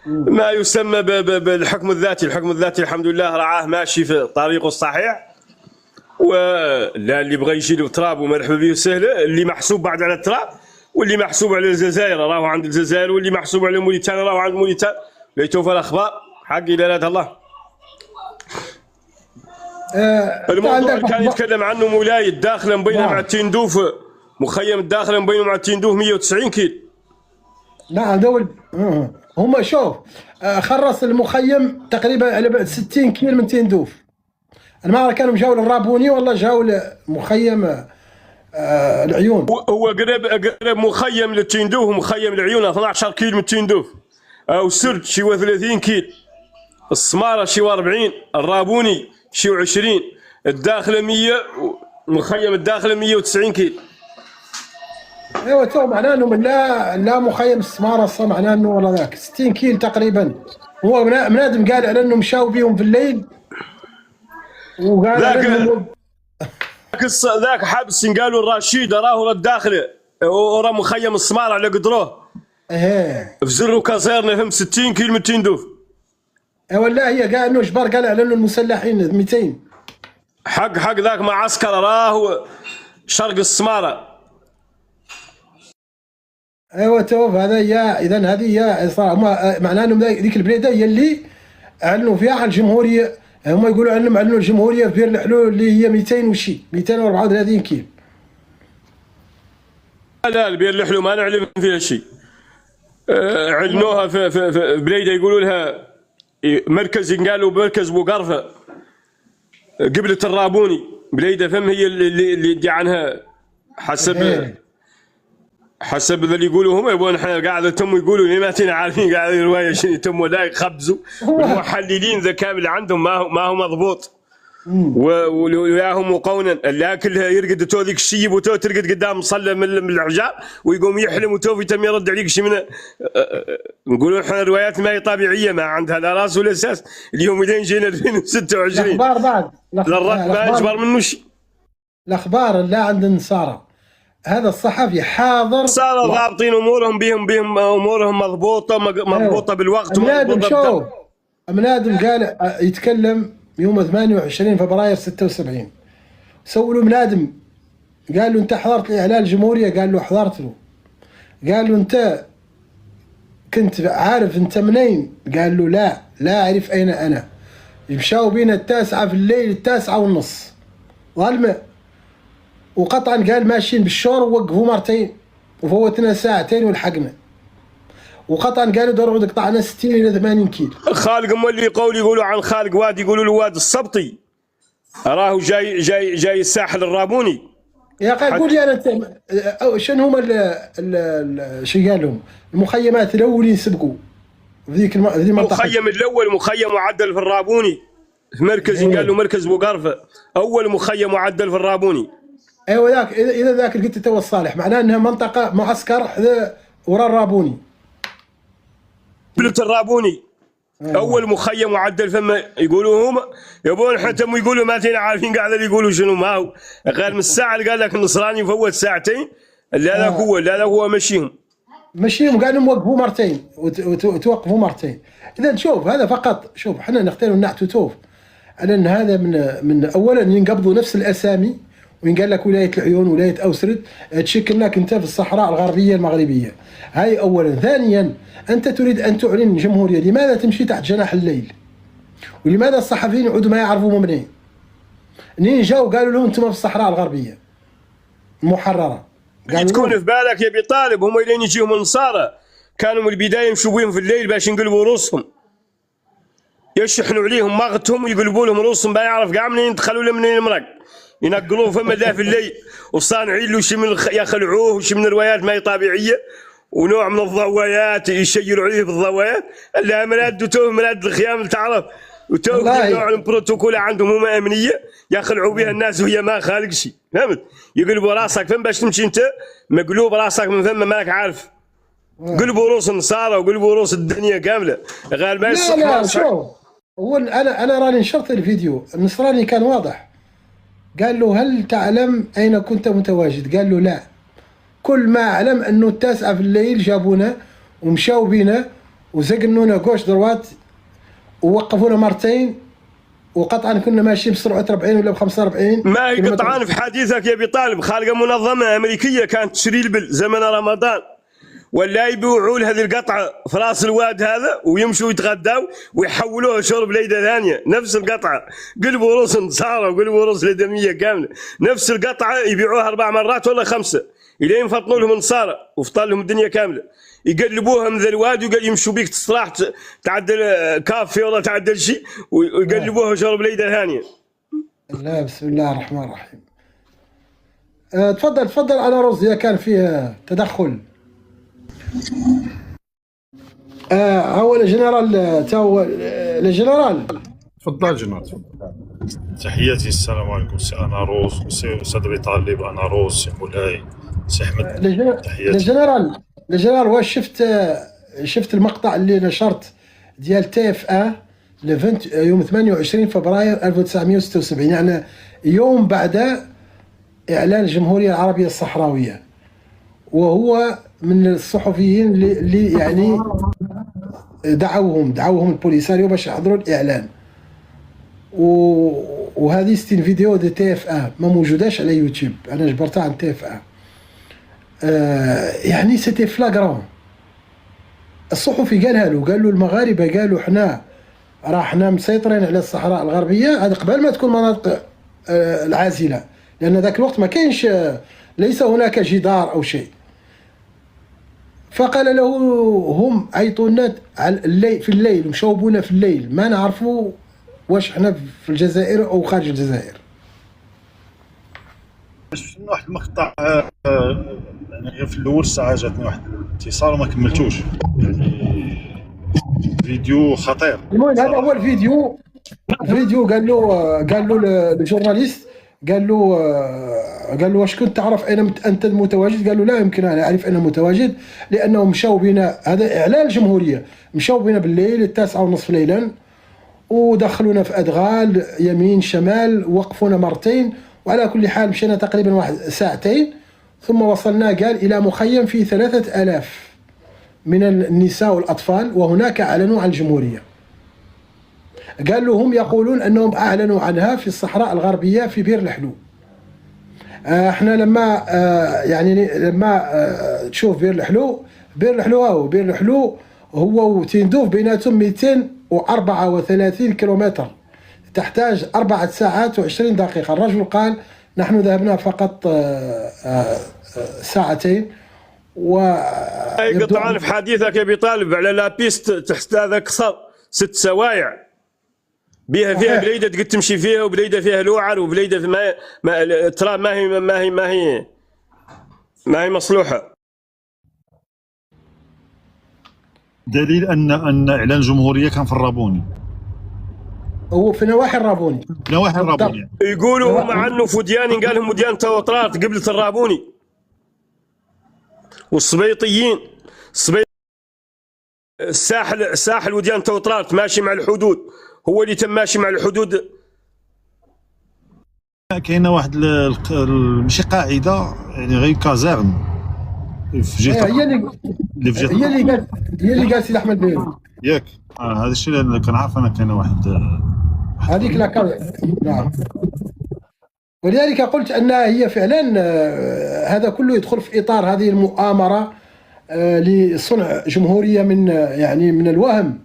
ما يسمى بالحكم الذاتي. الحكم الذاتي الحمد لله رعاه ماشي في طريقه الصحيح، ولا اللي بغى يجي له تراب ومرحبا به وسهله، اللي محسوب بعد على التراب، واللي محسوب على الجزائر راهو عند الجزائر، واللي محسوب على موريتانيا راهو عند موريتانيا. ليتوفى الاخبار حق لا الله. الموضوع كان يتكلم عنه مولاي الداخله مبينه مع التندوف، مخيم الداخله مبينه مع التندوف 190 كيلو. نعم دول. هما شوف خرص المخيم تقريبا على بعد 60 كيلو من تندوف. المره كانوا مشاو للرابوني والله جاو لمخيم العيون. هو قريب مخيم للتندوف ومخيم العيون 12 كيلو من تندوف، او سرد شي 30 كيلو، السماره شي 40، الرابوني شي 20، الداخله 100، مخيم الداخله 190 كيلو. ايوه تو معناه انه لا مخيم السماره صار معناه انه والله ذاك 60 كيلو تقريبا. هو بنادم قال على انه مشاو بيهم في الليل، وقال ذاك حابس قالوا الرشيد راهو الداخله ورا مخيم السماره على قدروه. ايه في زر وكازيرنا فهم 60 كيلو من تندوف. اي والله هي قال انه جبار قال على انه المسلحين 200 حق ذاك معسكر راهو شرق السماره. ايوه توف هذا اذا هذه هي صراحه معناه انهم ذيك البليده هي اللي اعلنوا فيها عن الجمهوريه. هم يقولوا عنهم اعلنوا الجمهوريه في بير الحلول اللي هي 200 وشي 234 كيلو. لا البير الحلول ما نعلم فيها شيء. علنوها في بليده يقولوا لها مركز، قالوا مركز بوقرفه قبلة الرابوني. بليده فهم هي اللي يدعي عنها حسب اللي يقولوا هم. يبون احنا قاعد تم يقولوا لي ما تينا عارفين قاعد روايه شنو تم ولا يخبزوا. المحللين ذكاء اللي عندهم ما هو مضبوط، وياهم مقونا اللي كلها يرقد تو ذيك الشيب وتو ترقد قدام مصلى من الحجار ويقوم يحلم وتو يتم يرد عليك شي من. نقولوا احنا الروايات ما هي طبيعيه، ما عندها لا راس ولا اساس. اليوم الين جينا 2026 الاخبار بعد الرد ما يجبر منه شيء. الاخبار لا عند النصارى. هذا الصحفي حاضر صار ضابطين امورهم بهم امورهم مضبوطه بالوقت ومضبوطه. منادم قال يتكلم يوم 28 فبراير 76. سولوا منادم قال له انت حضرت لاعلان الجمهوريه؟ قال له حضرت له. قال له انت كنت عارف انت منين؟ قال له لا اعرف اين انا. مشاو بينا 9 في الليل 9:30 ظلمه، وقطعا قال ماشيين بالشور ووقفوا مرتين وفوتنا 2 ساعتين ولحقنا، وقطعا قالوا دور قطعنا 60 الى 80 كيلو. خالق مولي قول يقولوا عن خالق وادي يقولوا له وادي السبطي راهو جاي الساحل الرابوني. يا اخي قول لي انا شنو هما شو قال لهم المخيمات الاولين سبقوا في ذيك المنطقه؟ المخيم الاول مخيم معدل في الرابوني في مركز قال له مركز بوقرفه، اول مخيم معدل في الرابوني. ايوه ذاك، اذا ذاك اللي قلت تو الصالح معناه انها منطقه معسكر حذا ورا الرابوني. بلوت الرابوني اول مخيم معدل فما يقولوا هم يبون حتى يقولوا ما تينا عارفين قاعد يقولوا شنو ما هو قال من الساعه اللي قال لك النصراني فوت ساعتين لا هو مشيهم قاعدين موقفوا مرتين وتوقفوا مرتين. اذا شوف هذا فقط، شوف احنا نختار ونعتو توف على ان هذا من اولا ينقبضوا نفس الاسامي وينقال لك ولايه العيون ولايه اوسرد تشكلناك انت في الصحراء الغربيه المغربيه. هاي اولا. ثانيا انت تريد ان تعلن جمهوريه، لماذا تمشي تحت جناح الليل؟ ولماذا الصحفيين يعودوا ما يعرفوا منين؟ منين جاوا قالوا لهم انتم في الصحراء الغربيه المحرره. تكون في بالك يا ابي طالب هم لين يجيهم النصارى كانوا من البدايه يمشوا بهم في الليل باش ينقلبوا روسهم، يشحنوا عليهم مغتهم ويقلبوا لهم روسهم ما يعرف كاع منين يدخلوا له منين المرق، ينقلوه فما لا في الليل وصانعين له شي من يخلعوه وشي من الروايات ما هي طبيعيه ونوع من الضوايات يشيلوا عليه بالضوايات لا مراد وتوه مراد الخيام تعرف وتوه نوع من البروتوكول عندهم هما امنيه يخلعوا بها الناس وهي ما خالق شيء، فهمت؟ يقلبوا راسك فين باش تمشي انت مقلوب راسك من فما ماك عارف. قلبوا روس النصارى وقلبوا روس الدنيا كامله غير ما يصح. لا شوف هو انا راني نشرت الفيديو النصراني كان واضح، قال له هل تعلم اين كنت متواجد؟ قال له لا، كل ما اعلم انه 9 في الليل جابونا ومشاو بينا وزقنونا كوش دروات ووقفونا مرتين وقطعا كنا ماشيين بسرعه 40 ولا ب 45. ما هي قطعان في حديثك يا ابي طالب، خالقه منظمه امريكيه كانت تشري البل زمن رمضان ولا يبيعوا له هذه القطعه في راس الواد هذا ويمشوا يتغداوا ويحولوها شرب ليله ثانيه، نفس القطعه قلبوا روس النصارى وقلبوا روس الادميه كامله، نفس القطعه يبيعوها 4 مرات ولا 5 الين يفطنوا لهم النصارى وفطر لهم الدنيا كامله، يقلبوها من ذا الواد وقال يمشوا بيك تصلاح تعدل كافي ولا تعدل شيء ويقلبوها شرب ليله ثانيه. لا بسم الله الرحمن الرحيم. تفضل على رز اذا كان فيه تدخل. هو الجنرال تاو الجنرال. تفضل جنرال تفضل. تحياتي السلام عليكم سي انا روز سي استاذ ابي طالب انا روز سي مولاي سي احمد. تحياتي الجنرال واش شفت المقطع اللي نشرت ديال تي اف يوم 28 فبراير 1976 يعني يوم بعد اعلان الجمهوريه العربيه الصحراويه، وهو من الصحفيين اللي يعني دعوهم البوليساريو باش يحضروا الاعلان. وهذه 60 فيديو دي تي اف ما موجوداش على يوتيوب، انا جبرتها عن تي اف يعني سيتي فلاغرون. الصحفي قال له المغاربه قالوا حنا مسيطرين على الصحراء الغربيه، هذا قبل ما تكون مناطق العازله، لان ذاك الوقت ما كاينش ليس هناك جدار او شيء. فقال له هم عيطونا في الليل ومشاوبونا في الليل، ما نعرفوا واش حنا في الجزائر او خارج الجزائر. شفنا واحد المقطع يعني في الاول ساعه جاتني واحد الاتصال وما كملتوش، فيديو خطير. المهم هذا هو الفيديو قال له الجورناليست قال له واش كنت تعرف اين انت متواجد؟ قال له لا يمكن ان اعرف اين متواجد، لانهم مشاو بنا، هذا اعلان الجمهوريه، مشاو بنا بالليل 9:30 ليلا ودخلونا في ادغال يمين شمال، وقفونا مرتين، وعلى كل حال مشينا تقريبا 1 ساعتين ثم وصلنا قال الى مخيم فيه 3000 من النساء والاطفال، وهناك اعلنوا عن الجمهوريه. قال له هم يقولون انهم اعلنوا عنها في الصحراء الغربيه في بير الحلو. احنا لما تشوف بير الحلو هو وتندوف بيناتهم 234 كيلومتر، تحتاج 4 ساعات و20 دقيقه. الرجل قال نحن ذهبنا فقط 2 ساعتين. قطعان في حديثك يا ابي طالب على لا بيست تحت هذا قصر 6 سوايع بيها فيها بليده تقدر تمشي فيها، وبليده فيها لوعر، وبليده ما ترى ما هي مصلوحه. دليل ان اعلان الجمهوريه كان في الرابوني. هو في نواحي الرابوني. نواحي الرابوني. يقولوا هم عنه فدياني، قال لهم مديان توطرات قبلة الرابوني. والصبيطيين الساحل وديان توطرات ماشي مع الحدود، هو اللي تم ماشي مع الحدود. كاينه واحد ماشي قاعده يعني غير كازارن في جهه هي اللي قال سيدي احمد بيرو ياك. هذا الشيء اللي كنعرف انا. كاينه واحد هذيك نعم. ولذلك قلت انها هي فعلا هذا كله يدخل في اطار هذه المؤامره لصنع جمهوريه من يعني من الوهم،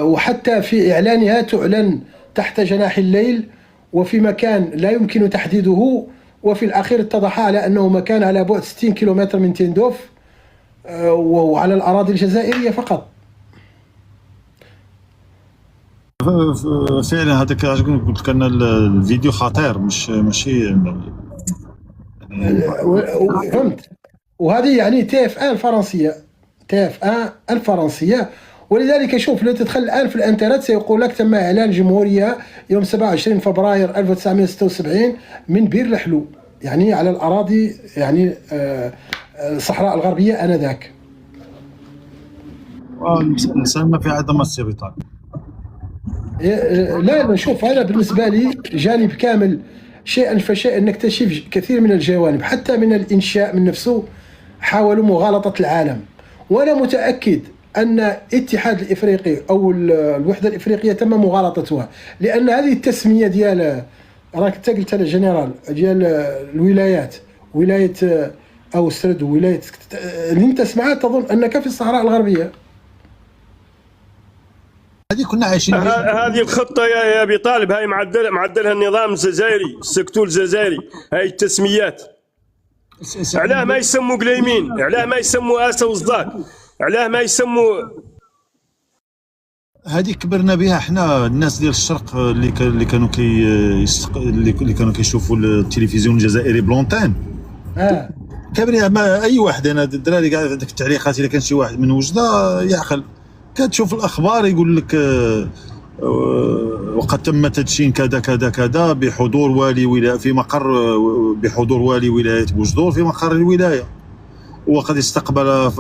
وحتى في اعلانها تعلن تحت جناح الليل وفي مكان لا يمكن تحديده، وفي الأخير اتضح على أنه مكان على بعد 60 كيلومتر من تندوف وعلى الأراضي الجزائرية فقط. فعلا هذاك قلت لك أن الفيديو خطير ماشي فهمت. وهذه يعني TF1 الفرنسية. ولذلك شوف لو تدخل الآن في الانترنت سيقول لك تم إعلان جمهورية يوم 27 فبراير 1976 من بير الحلو، يعني على الأراضي يعني الصحراء الغربية آنذاك. الإنسان ما في عدم السبيطار. لا شوف، هذا بالنسبة لي جانب كامل، شيئا فشيئا نكتشف كثير من الجوانب، حتى من الإنشاء من نفسه حاولوا مغالطة العالم. وأنا متأكد أن الاتحاد الإفريقي أو الوحدة الإفريقية تم مغالطتها، لأن هذه التسمية ديال راك أنت قلت الجنرال ديال الولايات، ولاية أو سرد ولاية اللي أنت سمعت تظن أنك في الصحراء الغربية. هذه كنا عايشين هذه الخطة يا أبي طالب، هاي معدلها النظام الجزائري، السكتول الجزائري. هاي التسميات علاه ما يسموا قليمين، علاه ما يسموا آسا وصداق، علاه ما يسموا. هذه كبرنا بها احنا الناس ديال الشرق اللي كانوا كيشوفوا التلفزيون الجزائري بلونتين. كبرنا ما اي واحد. انا الدراري قاعد عندك التعليقات، اذا كان شي واحد من وجده يعقل كتشوف الاخبار يقول لك وقد تم تدشين كذا كذا كذا بحضور والي ولايه في مقر، بحضور والي ولايه بوجدور في مقر الولايه، وقد استقبل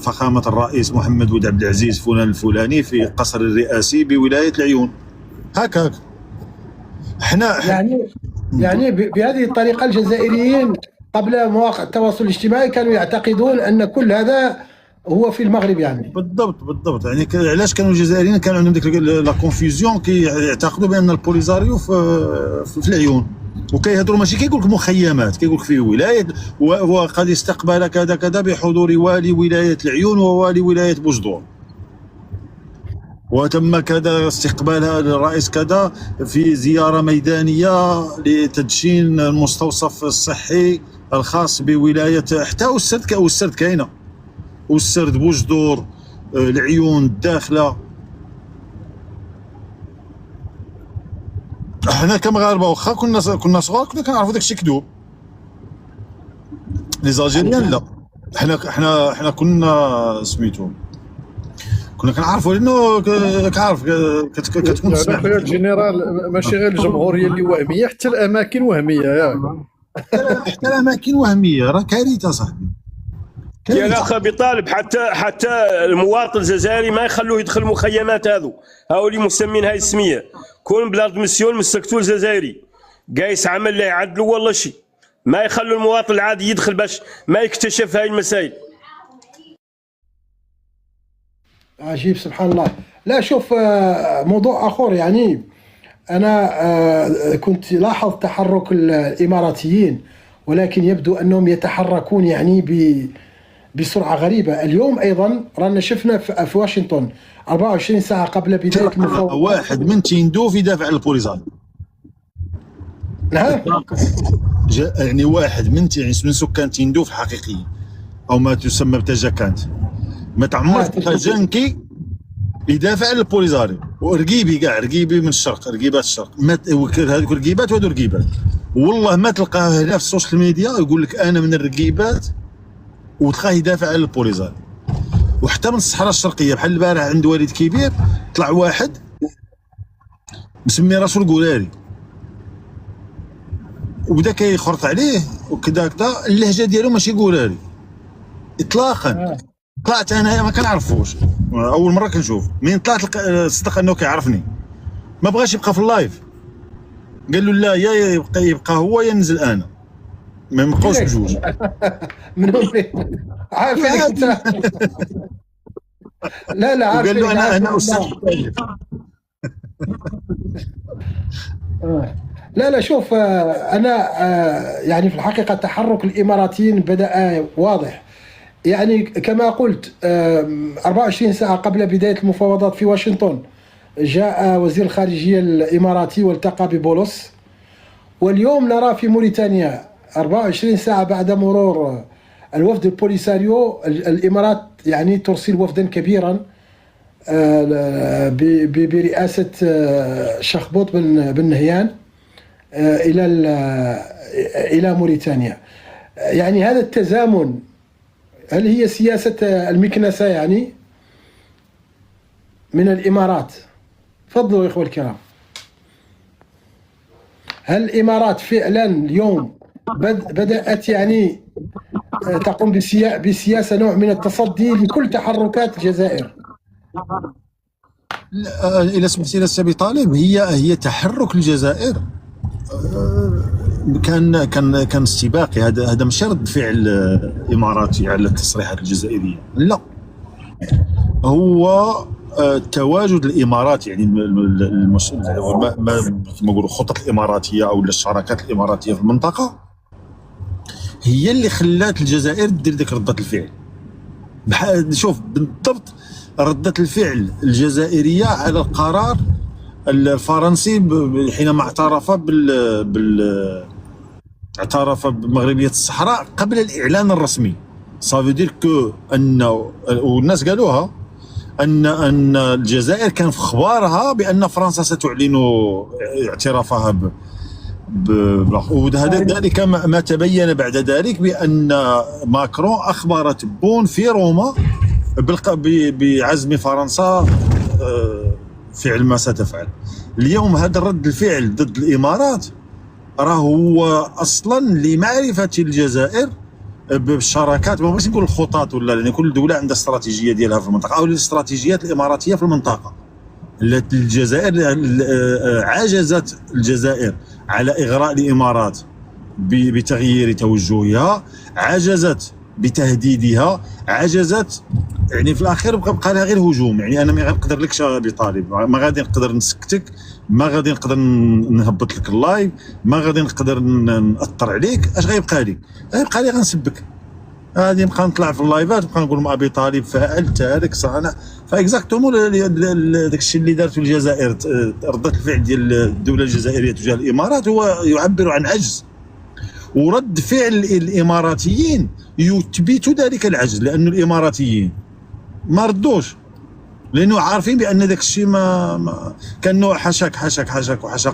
فخامة الرئيس محمد ولد عبد العزيز فلان الفلاني في قصر الرئاسي بولاية العيون. هكا احنا يعني بهذه الطريقة الجزائريين قبل مواقع التواصل الاجتماعي كانوا يعتقدون أن كل هذا هو في المغرب. يعني بالضبط يعني علاش كانوا الجزائريين كانوا عندهم ديك لا كونفيزيون، كيعتقدوا بأن البوليزاريو في العيون، وكيهضروا ماشي كيقول لك مخيمات، كيقول لك في ولايه وقد استقبل كذا كذا بحضور والي ولايه العيون ووالي ولايه بوجدور، وتم كذا استقبالها للرئيس كذا في زياره ميدانيه لتدشين المستوصف الصحي الخاص بولايه حتى والسرد كاينه، والسرد بوجدور العيون الداخله. احنا كمغاربه واخا كنا صغار كنا كنعرفوا داكشي كذوب. لي زالجيريان لا، احنا كنا سميتو كنا كنعرفوا، لانه كعارف كتكون تسمع خويا الجنرال. ماشي غير الجمهوريه اللي وهميه، حتى الاماكن وهميه ياك. حتى الاماكن وهميه، راه كارثه صاحبي. يا الاخ ابي طالب، حتى المواطن الجزائري ما يخلوه يدخل المخيمات هاو اللي مسمين هاي السميه، كون بلاد مسيون من السكتور الجزائري قايس عمل له يعدلوا والله شيء، ما يخلوا المواطن العادي يدخل باش ما يكتشف هاي المسائل. عجيب سبحان الله. لا شوف، موضوع اخر يعني انا كنت لاحظ تحرك الاماراتيين، ولكن يبدو انهم يتحركون يعني بسرعه غريبه. اليوم ايضا رانا شفنا في واشنطن 24 ساعه قبل بدايه المفاوضات واحد من تيندوف يدافع عن البوليزاريو. نعم، يعني واحد من سكان تيندوف حقيقيين، او ما تسمى بتاجاكانت. ما تعمرت تلقى جانكي يدافع عن البوليزاريو، ورقيبي كاع رقيبي من الشرق، رقيبات الشرق، هذوك رقيبات وهذو رقيبات، والله ما تلقاه هنا في السوشيال ميديا يقول لك انا من الرقيبات وتلقاه يدافع عن البوليزاريو. وحتى من الصحراء الشرقيه بحال البارح عند وليد كبير طلع واحد مسمي راسو القراري، وبدا كيخرط عليه وكذا كذا. اللهجه ديالو ماشي قراري اطلاقا. طلعت انا ما كنعرفوش، اول مره كنشوف. من طلعت صدق انه كيعرفني، ما بغاش يبقى في اللايف، قال له لا يا يبقى هو يا ننزل انا، ما نبقاوش بجوج. منهم عارفينك انت. لا عارف. وقال له انا استاذ. لا شوف، انا يعني في الحقيقه تحرك الاماراتيين بدا واضح. يعني كما قلت 24 ساعه قبل بدايه المفاوضات في واشنطن جاء وزير الخارجيه الاماراتي والتقى ببولس، واليوم نرى في موريتانيا 24 ساعه بعد مرور الوفد البوليساريو الامارات يعني ترسل وفدا كبيرا برئاسه شخبوط بن نهيان الى موريتانيا. يعني هذا التزامن، هل هي سياسه المكنسه يعني من الامارات؟ تفضلوا يا اخوة الكرام. هل الامارات فعلا اليوم بدات يعني تقوم بسياسه نوع من التصدي لكل تحركات الجزائر؟ الى سمحت لي السي طالب، هي تحرك الجزائر كان استباقي. هذا مش رد فعل اماراتي على التصريحات الجزائريه، لا، هو تواجد الامارات، يعني ما نقولوا الخطط الاماراتيه او الشراكات الاماراتيه في المنطقه هي اللي خلات الجزائر دير ديك رده الفعل. شوف بالضبط رده الفعل الجزائريه على القرار الفرنسي حينما اعترف بمغربيه الصحراء قبل الاعلان الرسمي. صافي دير كو انه، والناس قالوها، ان الجزائر كان في اخبارها بان فرنسا ستعلن اعترافها وهذا ذلك ما تبين بعد ذلك بان ماكرون اخبرت بون في روما بعزم فرنسا فعل ما ستفعل. اليوم هذا الرد الفعل ضد الامارات راه هو اصلا لمعرفه الجزائر بالشراكات، ما بغيتش نقول الخطط ولا، لان كل دوله عندها استراتيجيه ديالها في المنطقه او الاستراتيجيات الاماراتيه في المنطقه. الجزائر عجزت الجزائر على اغراء الامارات بتغيير توجهها، عجزت بتهديدها، عجزت، يعني في الاخير بقى لها غير هجوم. يعني انا ما غنقدر لكش بطالب، ما غادي نقدر نسكتك، ما غادي نقدر نهبط لك اللايف، ما غادي نقدر ناثر عليك. اش غيبقى لي؟ غيبقى لي غنسبك، غادي نبقى نطلع في اللايفات نبقى نقول ابي طالب فعل تارك صانع. فاكزاكتومون داك الشيء اللي دارته الجزائر، رده الفعل ديال الدوله الجزائريه تجاه الامارات هو يعبر عن عجز، ورد فعل الاماراتيين يثبت ذلك العجز، لأن الاماراتيين ما ردوش، لانه عارفين بان داك الشيء ما كانه حشاك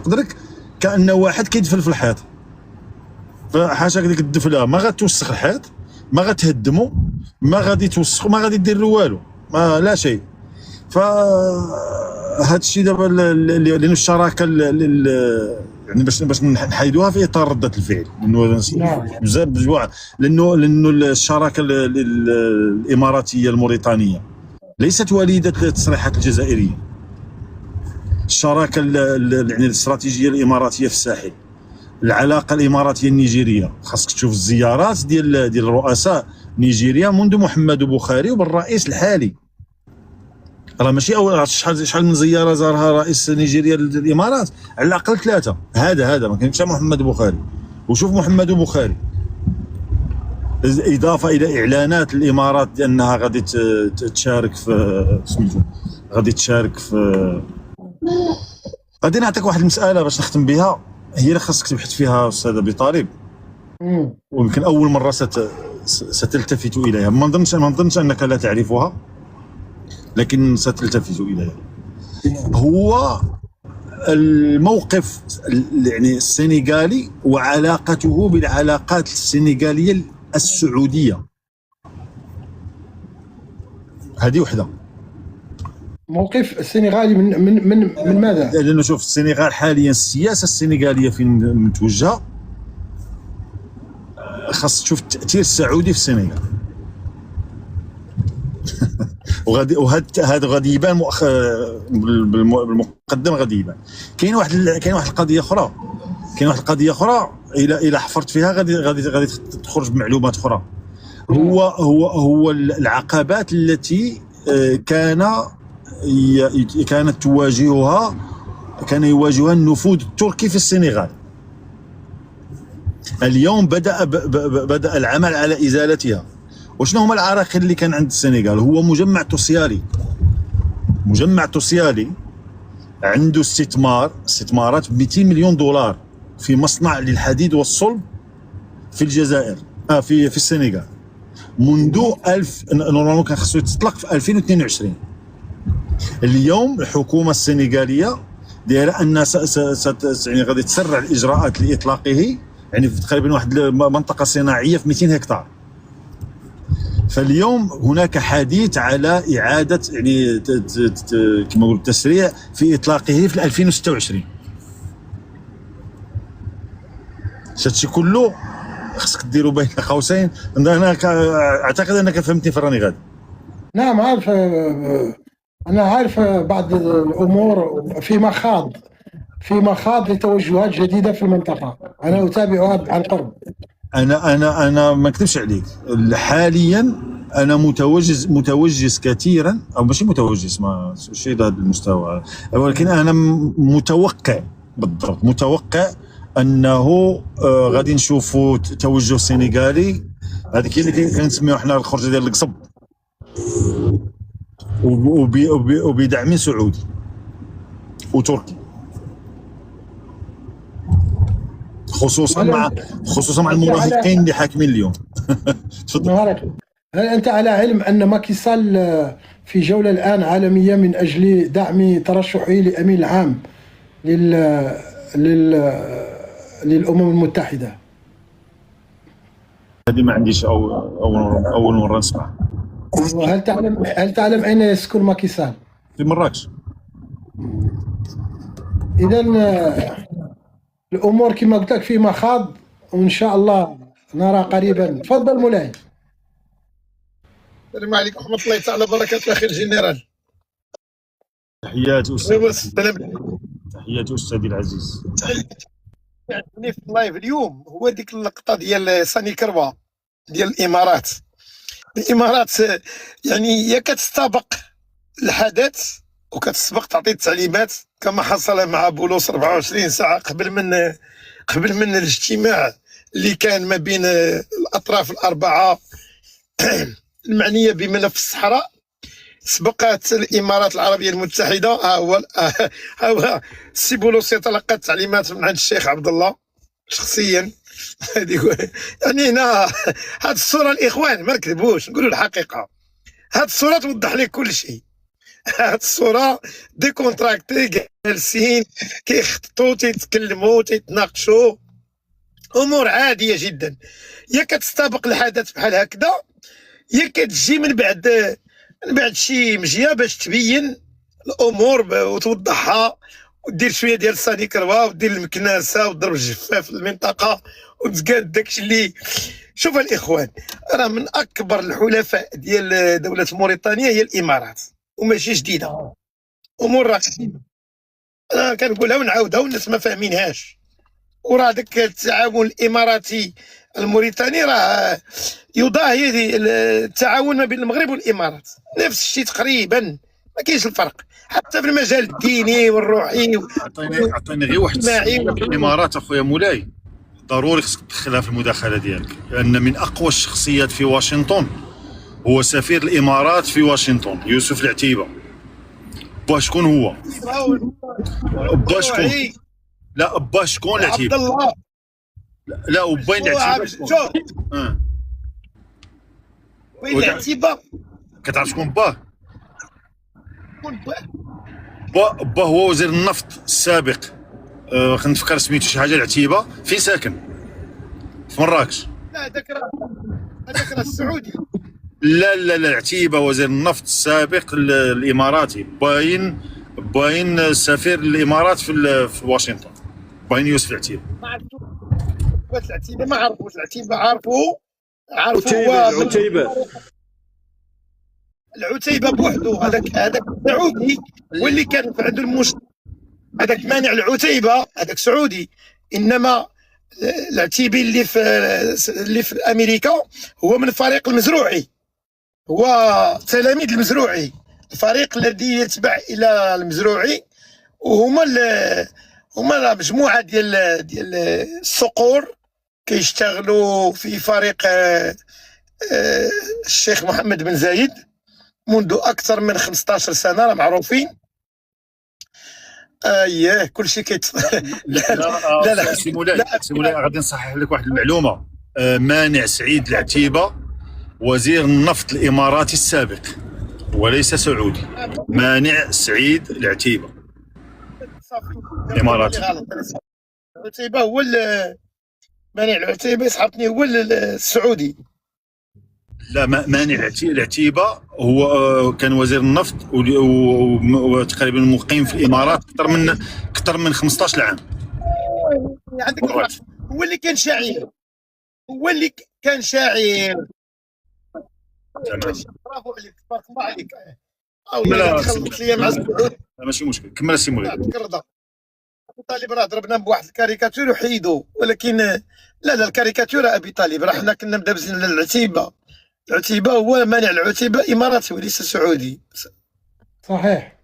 قدرك، كانه واحد كيدفل في الحيط. فحاشاك ديك الدفله ما غتوسخ الحيط، ما غتهدمو، ما غادي توسخو، ما غادي دير له والو، لا شيء. فهاد الشيء دابا لانه الشراكه يعني باش نحيدوها في اطار رده الفعل، لانه بزاف لانه الشراكه الاماراتيه الموريتانيه ليست وليده التصريحات الجزائريه. الشراكه يعني الاستراتيجيه الاماراتيه في الساحل، العلاقه الاماراتيه النيجيريه، خاصك تشوف الزيارات ديال رؤساء نيجيريا منذ محمد بوخاري وبالرئيس الحالي. راه ماشي اول، شحال من زياره زارها رئيس نيجيريا للامارات، على الاقل 3. هذا ما كانش محمد بوخاري. وشوف محمد بوخاري اضافه الى اعلانات الامارات بانها غادي تشارك في سميتو، غادي تشارك في، غادي نعطيك واحد المساله باش نختم بها، هي اللي خاصك تبحث فيها استاذ ابي طالب، ويمكن اول مره ستلتفت اليها. ما نظنش انك لا تعرفها، لكن ستلتفت اليها. هو الموقف يعني السنغالي وعلاقته بالعلاقات السنغاليه السعوديه. هذه وحده. موقف السنغالي من ماذا؟ لانه شوف السنغال حاليا السياسه السنغاليه فين متوجهه، خاص تشوف التاثير السعودي في السنغال. وهذا غادي يبان بالمقدم، غادي يبان. كاين واحد القضيه اخرى الى حفرت فيها غادي تخرج بمعلومات اخرى. هو العقبات التي كانت كان يواجهها النفوذ التركي في السنغال. اليوم بدأ العمل على ازالتها. وشنو هما العراقيل اللي كان عند السنغال؟ هو مجمع توسيالي عنده استثمارات ب 200 مليون دولار في مصنع للحديد والصلب في الجزائر، في السنغال، منذ نورمالمون كان خصو يتطلق في 2022. اليوم الحكومه السنغاليه دايره ان يعني غادي تسرع الاجراءات لاطلاقه، يعني في تقريبا واحد منطقه صناعيه في 200 هكتار. فاليوم هناك حديث على اعاده يعني كما نقول التسريع في اطلاقه في 2026. هادشي كله خصك ديروا بين قوسين. انا اعتقد انك فهمتني في راني غادي. نعم عارف، أنا عارف بعض الأمور في مخاض لتوجهات جديدة في المنطقة، أنا أتابعها عن قرب. انا ما اكذبش عليك، حاليا انا متوجس كثيرا، او ماشي متوجس، ما شيء هذا المستوى، ولكن انا متوقع انه غادي نشوفوا توجه سنغالي، هذيك اللي كنسميوها حنا الخرجه ديال القصب، وبدعم سعودي وتركي، خصوصا مع المراهقين اللي حاكمين اليوم. تفضل. هل أنت على علم أن ماكي سال في جولة الآن عالمية من أجل دعم ترشحه لأمين العام للأمم المتحدة؟ هذه ما عنديش أول مرة نسمع. هل تعلم أين يسكن ماكي سال؟ في مراكش. إذا الأمور كما قلت لك في مخاض، وإن شاء الله نرى قريبا. تفضل مولاي. السلام عليكم ورحمة الله تعالى وبركاته. أخي الجنرال، تحياتي تحياتي أستاذي العزيز. يعني في اللايف اليوم هو ديك اللقطة ديال ساني كروا ديال الإمارات يعني هي كتستبق الحدث وكتسبق تعطي التعليمات، كما حصل مع بولوس 24 ساعة قبل من الاجتماع اللي كان ما بين الأطراف الأربعة المعنية بملف الصحراء. سبقت الإمارات العربية المتحدة، ها هو السي بولوس يتلقى التعليمات من عند الشيخ عبد الله شخصيا. يعني هنا هاد الصورة الإخوان ما نكذبوش، نقولوا الحقيقة، هاد الصورة توضح لك كل شيء. هاد الصورة ديكونتراكتي، جالسين كيخططوا تيتكلموا تيتناقشوا أمور عادية جدا. يا كتستبق الحدث بحال هكذا، يا كتجي من بعد شي مجيه باش تبين الامور وتوضحها، ودير شويه ديال ساني كروا ودير المكناسه وضرب الجفاف في المنطقه وتقاد داكشي اللي. شوف الاخوان، راه من اكبر الحلفاء ديال دوله موريتانيا هي الامارات، وماشي جديده، امور راه قديمه. انا كنقولها ونعاودها والناس ما فاهمينهاش. وراه داك التعاون الاماراتي الموريتاني راه يضاهي التعاون ما بين المغرب والامارات، نفس الشيء تقريبا، ما كاينش الفرق حتى في المجال الديني والروحي. عطيني غير واحد السؤال في الامارات اخويا مولاي، ضروري خصك تدخلها في المداخله ديالك، لان من اقوى الشخصيات في واشنطن هو سفير الامارات في واشنطن، يوسف العتيبه. با شكون هو؟ با شكون؟ لا با شكون العتيبه؟ عبد الله. لا وبين العتيبه. شوف وين العتيبه؟ كتعرف شكون باه؟ شكون با هو وزير النفط السابق، خلينا نفكر سميتو شي حاجه العتيبه. فين ساكن؟ في مراكش. لا هذاك راه السعودي. لا لا لا، عتيبه وزير النفط السابق الاماراتي، باين سفير الامارات في واشنطن، باين يوسف العتيبه. ما عرفتوش واش العتيبه، ما عرفوش العتيبه، عارفوا عتيبة هو عتيبة العتيبه بوحدو، هذاك سعودي واللي كان عنده المشكل، هذاك مانع العتيبه هذاك سعودي. انما العتيبي اللي في امريكا هو من الفريق المزروعي، هو تلاميذ المزروعي، الفريق الذي يتبع الى المزروعي، وهما هما مجموعه ديال الصقور كيشتغلوا في فريق الشيخ محمد بن زايد منذ اكثر من 15 سنه، راه معروفين. اييه كل شيء لا سي مولاي غادي نصحح لك واحد المعلومه. مانع سعيد العتيبه وزير النفط الاماراتي السابق وليس سعودي. مانع سعيد العتيبه الاماراتي. العتيبه هو مانع العتيبه يسحبني هو السعودي. لا، مانع العتيبه هو كان وزير النفط وتقريبا مقيم في الامارات اكثر من 15 عام. عندك هو اللي كان شاعر، هو اللي كان شاعر. برافو عليك، تبارك الله عليك. لا تخلط لي مع السعود، ماشي مشكل، كمل سي مولاي. ابي طالب راه ضربنا بواحد الكاريكاتور وحيدو، ولكن لا الكاريكاتور ابي طالب، راه حنا كنا مدابزين للعتيبه. العتيبه هو مانع العتيبه اماراتي وليس سعودي. صحيح.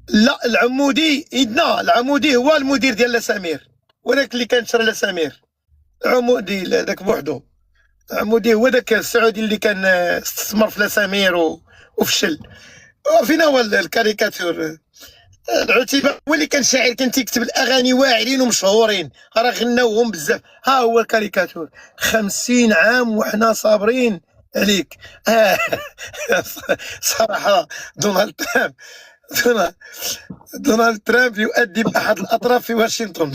لا العمودي عندنا، العمودي هو المدير ديال لاسامير، وذاك اللي كان شرى لاسامير العمودي ذاك بوحدو. العمودي هو ذاك السعودي اللي كان استثمر في لاسامير وفشل. فين هو الكاريكاتور؟ العتيبه هو اللي كان شاعر، كان تيكتب الاغاني واعرين ومشهورين، راه غناوهم بزاف. ها هو الكاريكاتور. 50 عام وحنا صابرين عليك. صراحه دونالد ترامب يؤدب احد الاطراف في واشنطن.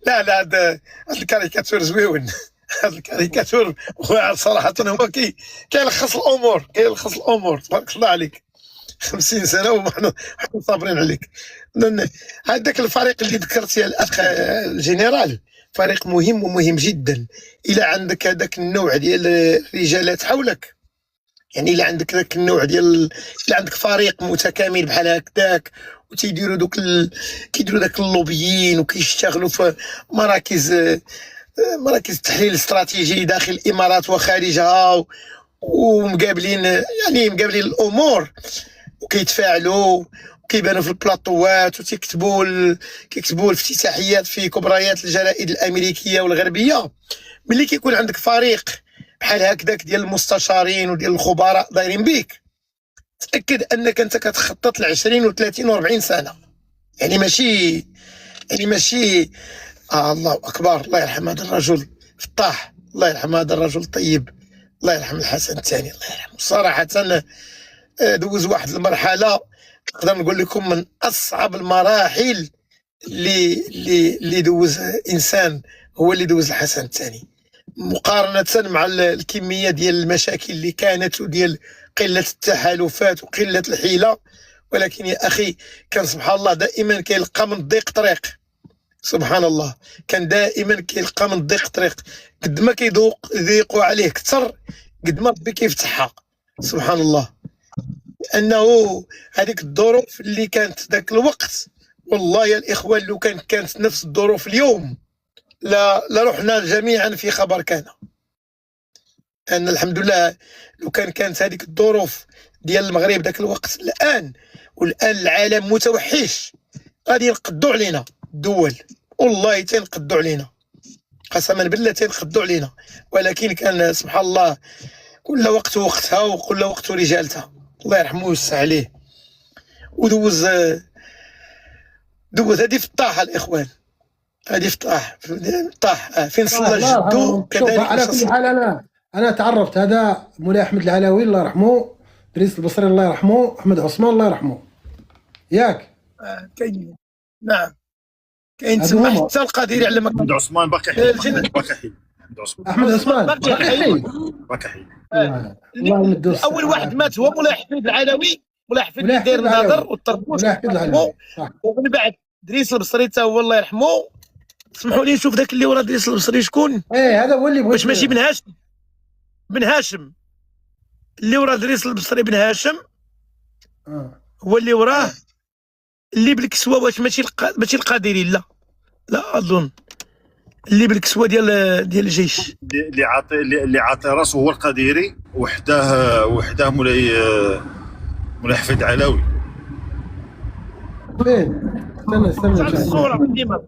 لا هذا الكاريكاتور زويون. هذا الكاريكاتور واعر صراحه، هو كيلخص الامور. تبارك الله عليك. 50 سنه وحنا صابرين عليك. هذاك الفريق اللي ذكرتي الاخ الجنرال فريق مهم جدا. الى عندك هذاك النوع ديال الرجالات حولك، يعني الى عندك ذاك النوع ديال، الى عندك فريق متكامل بحال هكذاك وتيديروا كيديروا ذاك اللوبيين وكيشتغلوا في مراكز التحليل الاستراتيجي داخل الامارات وخارجها، ومقابلين الامور وكيتفاعلوا وكيبانوا في البلاطوات وتيكتبوا الافتتاحيات في كبريات الجرائد الامريكيه والغربيه. ملي كيكون عندك فريق بحال هكذاك ديال المستشارين وديال الخبراء دايرين بيك، تاكد انك انت كتخطط ل 20 و30 و40 سنه. يعني ماشي الله اكبر. الله يرحم هذا الرجل فطاح، الله يرحم هذا الرجل الطيب، الله يرحم الحسن الثاني الله يرحمه. صراحه دوز واحد المرحله نقدر نقول لكم من اصعب المراحل اللي دوز انسان، هو اللي دوز الحسن الثاني، مقارنه مع الكميه ديال المشاكل اللي كانت وديال قله التحالفات وقله الحيله. ولكن يا اخي كان سبحان الله دائما كيلقى من ضيق طريق. سبحان الله كان دائما كيلقى من ضيق طريق. قد ما كيضيقوا عليه كثر قد ما ربي كيفتحها. سبحان الله. لانه هذيك الظروف اللي كانت ذاك الوقت، والله يا الاخوان لو كانت نفس الظروف اليوم لا رحنا جميعا في خبر كان. ان الحمد لله لو كانت هذيك الظروف ديال المغرب ذاك الوقت الان، والان العالم متوحش، غادي ينقضوا علينا الدول، والله تنقضوا علينا قسما بالله تنقضوا علينا. ولكن كان سبحان الله كل وقت وقتها وكل وقت رجالتها، الله يرحمه ويوسع عليه. ودوز هذه في الطاحه الاخوان، هذه في طاح فين صلى جدو كذلك. على كل حال انا تعرفت، هذا مولاي احمد العلاوي الله يرحمه، ادريس البصري الله يرحمه، احمد عثمان الله يرحمه، ياك كاين نعم كاين تما حتى القادري على ما عثمان باقي حي. احمد عثمان باقي حي. راك حي. الله يمدو الصحة. اول واحد مات هو مولاي حفيد العلوي، مولاي حفيد اللي مولاي داير حفيد العلوي. النظر والطربوش مولاي حفيد العلوي صح. ومن بعد دريس البصري تا هو الله يرحمه. سمحوا لي نشوف ذاك اللي ورا دريس البصري شكون؟ ايه هذا هو اللي بغيت. واش ماشي بن هاشم؟ بن هاشم اللي ورا دريس البصري بن هاشم هو اللي وراه اللي بالكسوه. واش ماشي القادري؟ لا اظن اللي بالكسوه ديال الجيش اللي عاطي راسه هو القديري، وحداه مولاي حفيد العلوي. فين؟ استنى الصوره قديمه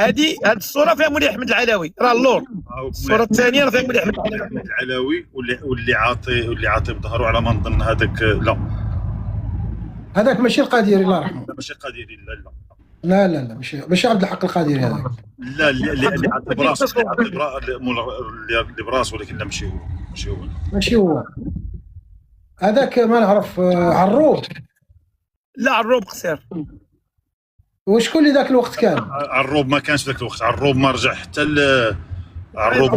هذه الصوره فيها مولاي احمد العلوي راه اللور. الصوره الثانيه راه فيها مولاي احمد العلوي واللي عاطي بظهره على ما نظن هذاك. لا هذاك ماشي القادري الله يرحمه. ماشي القديري. لا ماشي عبد الحق القادري هذاك. لا اللي عاطي براسه اللي براسه، ولكن لا ماشي هو. هذاك ما نعرف. عروب. لا عروب قصير. وشكون اللي ذاك الوقت كان؟ عروب ما كانش ذاك الوقت. عروب ما رجع حتى عروب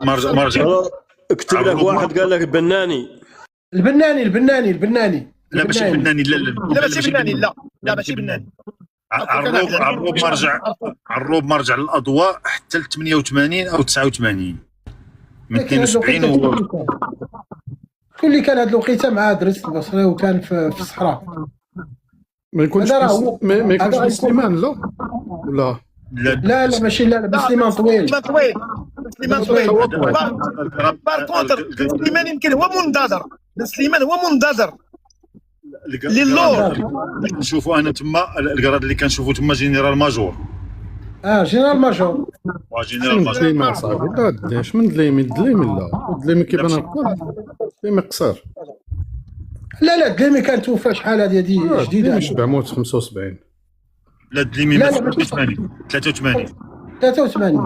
ما رجع. اكتب لك واحد قال لك البناني. لا ماشي بناني. لا ماشي بناني. لا ماشي بناني. عروب ما رجع للاضواء حتى ل 88 او 89 من 72. شكون اللي كان هذه الوقيته مع دريس البصري وكان في الصحراء؟ ما يكونش بن سليمان ولا لا ماشي بن سليمان طويل. بار كونتر سليمان يمكن هو منتظر. بن سليمان هو منتظر للور. نشوفوا انا تما القراد اللي كنشوفوا تما جنرال ماجور. جنرال ماجور. جنرال ماجور. دليمي صاحبي. لا دليش من دليمي لا دليمي كيبان دليمي قصير. لا دليمي كان توفى شحال هذه جديده. دليمي شبع موت 75. لا دليمي 83. 83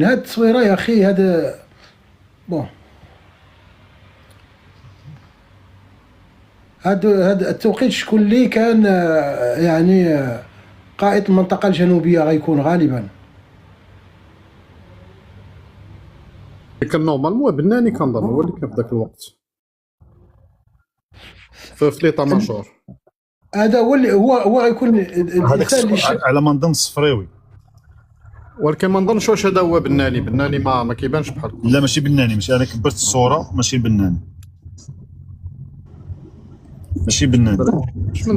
هاد التصويره يا اخي. هذا بون هذا التوقيت شكون اللي كان يعني قائد المنطقه الجنوبيه غيكون غالبا. كان نورمالمون بناني كنظن هو اللي كان في ذاك الوقت في ليطا ماجور. هذا هو اللي هو غيكون هذاك على ما نظن الصفريوي، ولكن ما نظنش واش هذا هو بناني ما كيبانش بحال. لا ماشي بناني. ماشي انا كبرت الصوره. ماشي بناني. اش من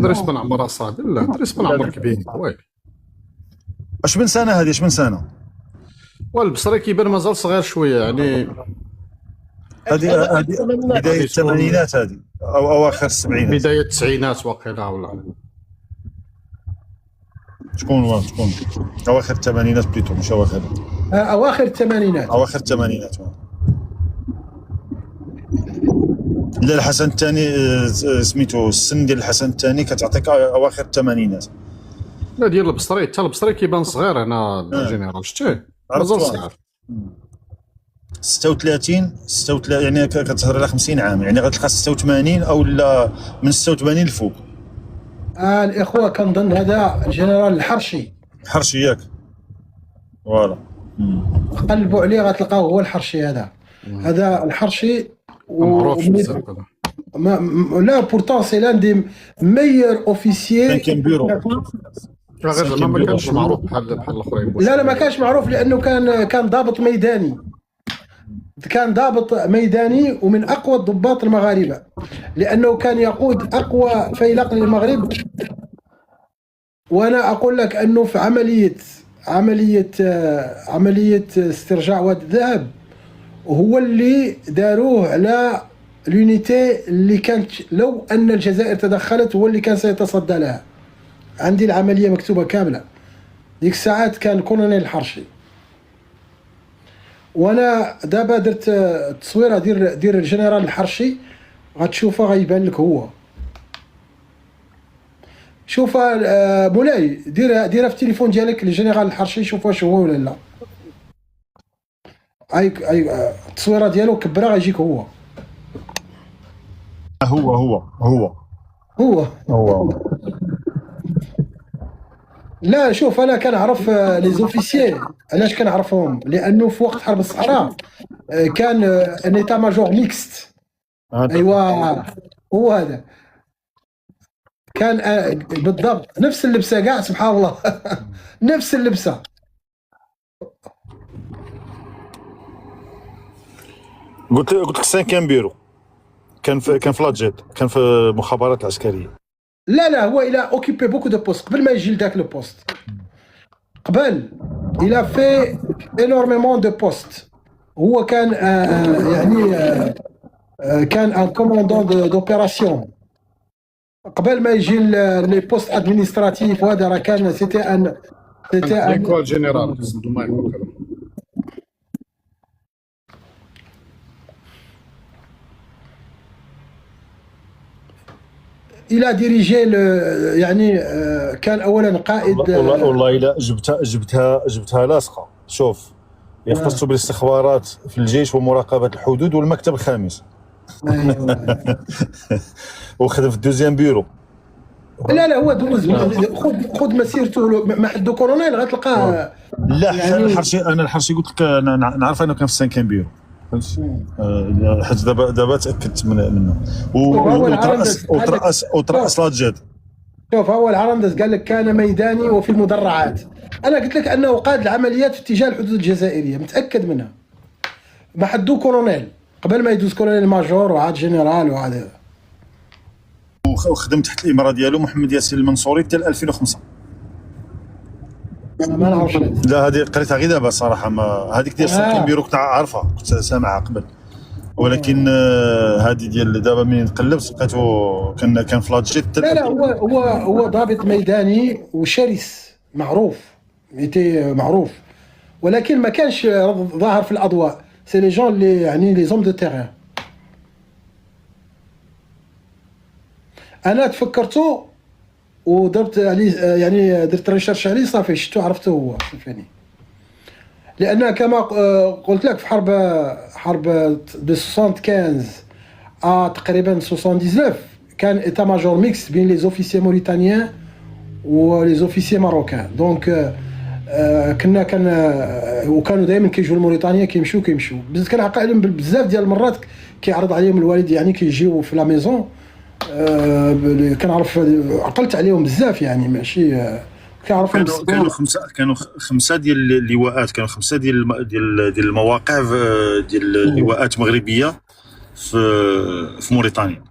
دريس بن عمر اصاحبي؟ لا دريس بن عمر كبير. ويلي اش من سنه هذه؟ اش من سنه؟ والبصري كيبان مازال صغير شويه يعني. هذه بدايه الثمانينات هذه او اواخر السبعينات. بدايه التسعينات واقيلا ولا شكون اواخر الثمانينات بليتو مش اواخر الثمانينات. لا الحسن الثاني سميتو السن ديال الحسن الثاني كتعطيك اواخر الثمانينات. لا ديال البصري حتى البصري كيبان صغير. انا الجنرال شتيه مازال صغير. 36 يعني كتهضر على 50 عام يعني غتلقى 86 او لا من 86 الفوق. الاخوه كنظن هذا الجنرال الحرشي ياك فوالا. قلبوا عليه غتلقاو هو الحرشي. هذا الحرشي معروف لا بورتون سي لان دي ميور اوفيسيي. كان بيرو غير ما كانش معروف بحال الاخرين. لا ما كانش معروف لانه كان ضابط ميداني ومن اقوى الضباط المغاربه، لانه كان يقود اقوى فيلق للمغرب. وانا اقول لك انه في عمليه استرجاع واد الذهب هو اللي داروه على لونيتي اللي كانت لو ان الجزائر تدخلت هو اللي كان سيتصدى لها. عندي العمليه مكتوبه كامله. ديك الساعات كان كولونيل الحرشي. وانا دابا درت التصويره دير الجنرال الحرشي غتشوفها غيبان لك هو. شوفها مولاي ديرها في التليفون ديالك الجنرال الحرشي شوف واش هو ولا لا. التصويره ديالو كبرها غيجيك هو. هو لا شوف انا كنعرف لي زوفيسيي. علاش كنعرفهم؟ لانه في وقت حرب الصحراء كان ان ايتا ماجور ميكست. ايوا هو هذا كان بالضبط نفس اللبسه كاع سبحان الله نفس اللبسه. قلت لك 5 بيرو كان في لاجيت، كان في المخابرات العسكريه. لا هو الى اوكيبي بوكو دو بوست قبل ما يجي لذاك لو بوست. قبل الى في انورميمون دو بوست. هو كان كان ان كوموندون دوبيراسيون قبل ما يجي لي بوست ادمينستراتيف. وهذا راه كان سيتي ان كول جينيرال الى ديريجي يعني كان اولا قائد. والله الا جبتها لاصقه. شوف يختص بالاستخبارات في الجيش ومراقبه الحدود والمكتب الخامس. وخدم في الدوزيام بيرو. لا هو دوز خذ مسيرته مع حدو كولونيل غتلقاه. لا يعني انا الحرشي قلت لك انا نعرف انه كان في 5 بيرو. حيت دابا تاكدت منه. وترأس لاجات. شوف هو العرندس قال لك كان ميداني وفي المدرعات. انا قلت لك انه قاد العمليات في اتجاه الحدود الجزائريه متاكد منها. ما حدو كولونيل قبل ما يدوز كولونيل ماجور وعاد جنرال وعاد. وخدم تحت الاماره ديالو محمد ياسين المنصوري حتى 2005. انا ما نعرفش. لا هذه قريتها غير دابا صراحه. ما هذيك ديال 5 بيرو كنت عارفها، كنت سامعها قبل. ولكن هذه ديال دابا من قلبت لقيته كان في لاجيت. لا هو ضابط ميداني وشرس معروف. معروف ولكن ما كانش ظاهر في الاضواء. سي لي جون اللي يعني لي زوم دو تيران. انا تفكرتو وضربت عليه يعني درت ريشيرش عليه صافي شفتو عرفته هو صافي. لان كما قلت لك في حرب دو 75 تقريبا 79 كان ايتا ماجور ميكس بين لي زوفيسيي موريتانيان ولي زوفيسيي ماروكان. دونك كان وكانوا دائما كيجيو الموريتانيا كيمشيو بزاف. كنعقل عليهم بزاف ديال المرات كيعرض عليهم الوالد يعني كيجيو في لا ميزون. كنعرف عقلت عليهم بزاف يعني ماشي كنعرفهم. كانوا خمسه ديال اللواءات، كانوا 5 ديال المواقع ديال اللواءات مغربيه في موريتانيا.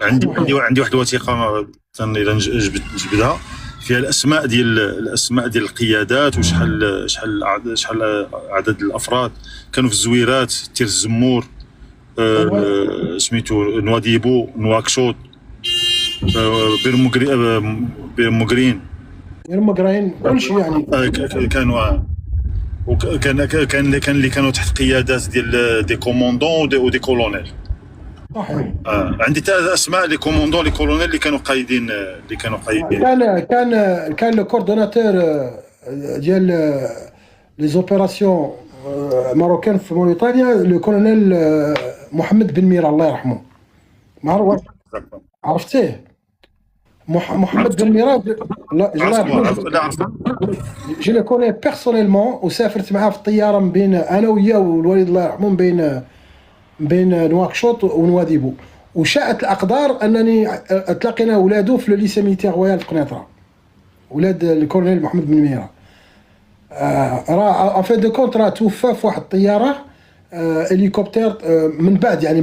عندي واحد الوثيقه الا نجبدها فيها الاسماء ديال القيادات وشحال عدد الافراد كانوا في الزويرات، تير الزمور، سميتو نواديبو، نواكشوط، بيرموغرين كلشي يعني كانوا. وكان اللي كانوا تحت قيادات ديال دي كوموندون ودي كولونيل. صحيح. عندي 3 اسماء لي كوموندون لي كولونيل اللي كانوا قايدين. كان لو كوردوناتور ديال لي زوبيراسيون ماروكان في موريتانيا لو كولونيل محمد بن ميرا الله يرحمه. معروف عرفتيه محمد بن ميرا. لا جو لو كوني بيرسونيلمون وسافرت معاه في الطياره من بين انا وياه والوالد الله يرحمه بين نواكشوط ونواديبو. وشاءت الاقدار انني تلاقينا اولاده في لو ليسي ميليتير رويال في قنيطره، اولاد الكولونيل محمد بن ميرا. راه افين دو كونترا توفى في واحد الطياره هليكوبتر من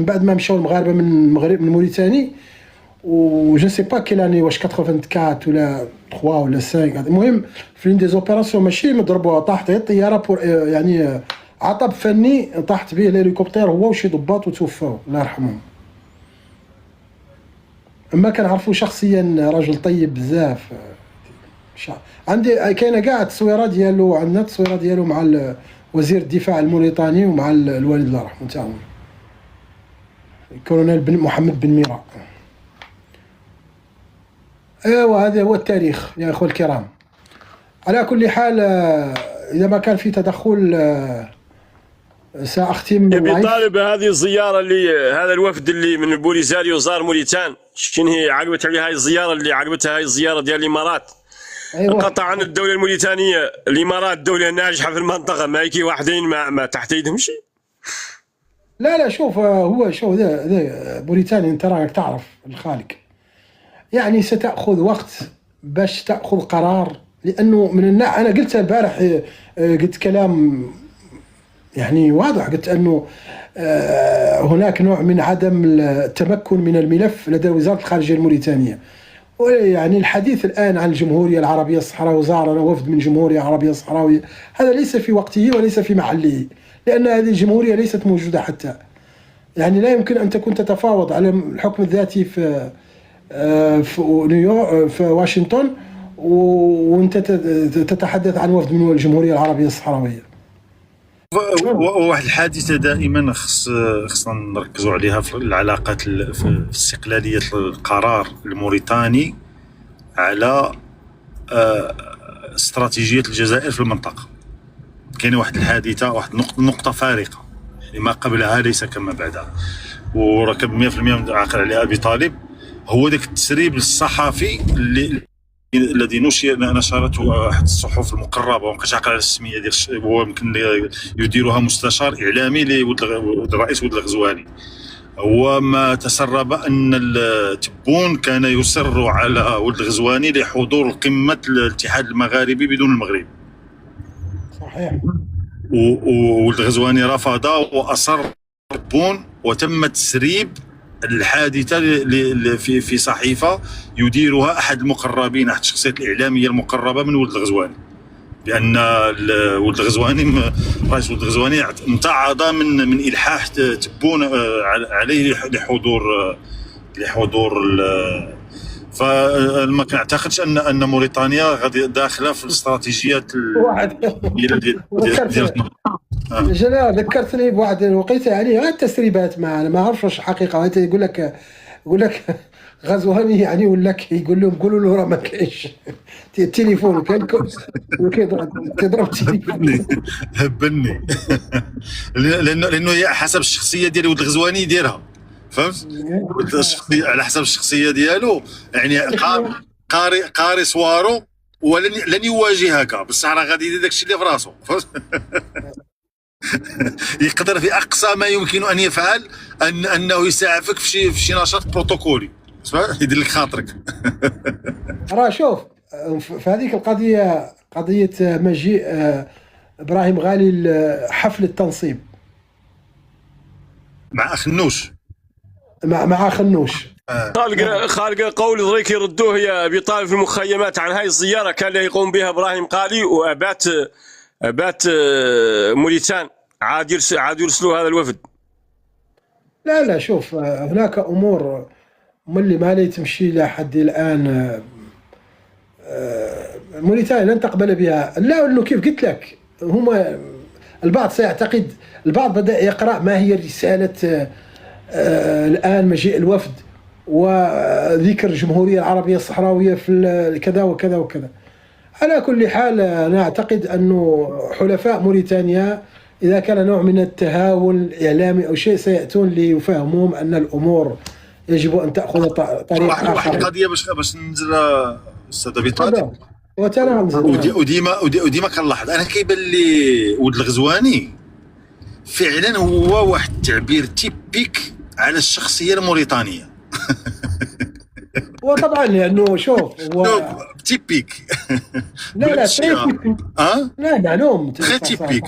بعد ما مشاو المغاربه من المغرب من موريتاني. و جو سي با كيل اني واش 84 ولا 3 ولا 5. المهم في لين دي زوبيراسيون ماشي مضربوها طاحت غير الطياره يعني عطب فني طاحت به الهليكوبتر هو وشي ضباط وتوفاو الله يرحمهم. اما كنعرفو شخصيا رجل طيب بزاف. عندي كاينه كاع التصويره ديالو، عندنا التصويره ديالو مع وزير الدفاع الموريتاني ومع الوالد الله يرحمه تاعو الكولونيل بن محمد بن ميرا. ايوا هذا هو التاريخ يا اخوة الكرام. على كل حال اذا ما كان في تدخل ساختم. يبي طالب هذه الزياره اللي هذا الوفد اللي من البوليساريو زار موريتان، شنو هي عقبت عليه هاي الزياره اللي عقبتها هاي الزياره ديال الامارات ايوه قطع عن الدوله الموريتانيه، الامارات دوله ناجحه في المنطقه، ما يكي واحدين ما تحت ايدهم شيء. لا شوف هو شوف ذا موريتانيا انت راك تعرف الخالق، يعني ستأخذ وقت باش تأخذ قرار، لأنه أنا قلتها البارح، قلت كلام يعني واضح، قلت أنه هناك نوع من عدم التمكن من الملف لدى وزارة الخارجية الموريتانية. يعني الحديث الآن عن الجمهورية العربية الصحراوية، وزارنا وفد من جمهورية عربية صحراوية، هذا ليس في وقته وليس في محله، لأن هذه الجمهورية ليست موجودة حتى. يعني لا يمكن أن تكون تتفاوض على الحكم الذاتي في نيويورك في واشنطن وانت تتحدث عن وفد من الجمهورية العربية الصحراوية. واحد الحادثه دائما خصنا نركزوا عليها في العلاقات، في استقلاليه القرار الموريتاني على استراتيجيه الجزائر في المنطقه. كاينه واحد الحادثه، واحد نقطه فارقه، يعني ما قبلها ليس كما بعدها، وركب 100% عاقل عليها ابي طالب. هو ذاك التسريب الصحفي الذي نشرته احد الصحف المقربه، وما بقاش عاقل على السميه ديال، هو يمكن يديرها مستشار اعلامي للرئيس ولد الغزواني. هو ما تسرب ان التبون كان يصر على ولد الغزواني لحضور قمه الاتحاد المغاربي بدون المغرب. صحيح. وولد الغزواني رفض واصر تبون، وتم تسريب الحادثه في صحيفه يديرها احد المقربين، احد الشخصيات الاعلاميه المقربه من ولد الغزواني، بان ولد الغزواني، رئيس ولد الغزواني امتعض من الحاح تبون عليه لحضور فما كنعتقدش ان موريتانيا غادي داخله في الاستراتيجيات ديال جلال. ذكرتني بواحد الوقيته، يعني غير التسريبات، ما عرفش واش حقيقه. يقول لك غزواني يعني، ولا يقول لهم قولوا له راه ما كاينش التليفون، كان تضرب التليفون. هبني لانه هي حسب الشخصيه ديال ولد الغزواني يديرها، فهمت؟ على حسب الشخصيه ديالو، يعني قاري صوارو ولن يواجهك، بصح راه غادي يدير داكشي اللي في راسو، فهمت؟ يقدر في اقصى ما يمكن ان يفعل انه يساعفك في شي نشاط بروتوكولي، يدير لك خاطرك. راه شوف في هذيك القضيه، قضيه مجيء ابراهيم غالي لحفل التنصيب مع خنوش، مع خنوش، خالق قول ذريك يردوه يا ابي طالب في المخيمات عن هاي الزياره كان يقوم بها ابراهيم قالي، وابات موريتان عاد يرسلوا هذا الوفد. لا شوف هناك امور ملي ما لي تمشي لحد الان موريتانيا لن تقبل بها. لا انه كيف قلت لك، هما البعض سيعتقد، البعض بدا يقرا ما هي رساله الان مجيء الوفد وذكر الجمهوريه العربيه الصحراويه في كذا وكذا وكذا. على كل حال انا اعتقد انه حلفاء موريتانيا اذا كان نوع من التهاون الاعلامي او شيء سياتون ليفهموهم ان الامور يجب ان تاخذ طريق اخر. واحد القضيه باش ننزل استاذ ابي طالب، وديما كنلاحظ انا كيبان لي ولد الغزواني فعلا هو واحد التعبير تيبيك على الشخصيه الموريتانيه. وطبعا لانه شوف هو تيبيك. لا لا معلوم تيبيك.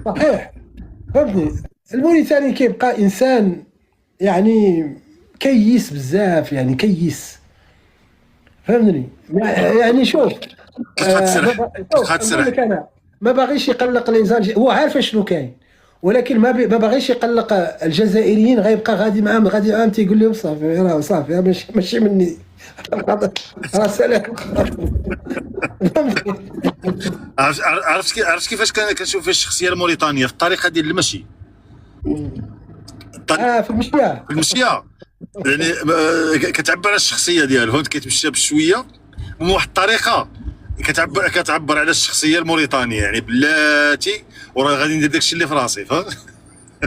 صحيح، فهمتني. الموريتاني كيبقى انسان يعني كيس بزاف، يعني كيس، فهمتني. يعني شوف انا ما باغيش يقلق الانسان، هو عارف شنو كاين، ولكن ما باغيش يقلق الجزائريين. غيبقى غادي معاهم تيقول لهم صافي ماشي مني، راه سلام. عرفت كيفاش كنشوف الشخصيه الموريتانيه في الطريقه ديال المشي، في المشيه يعني كتعبر على الشخصيه ديالو، فهمت؟ كيتمشى بشويه بواحد الطريقه كتعبر على الشخصيه الموريتانيه، يعني بلاتي وراه غادي ندير داكشي اللي في راسي، فهمت؟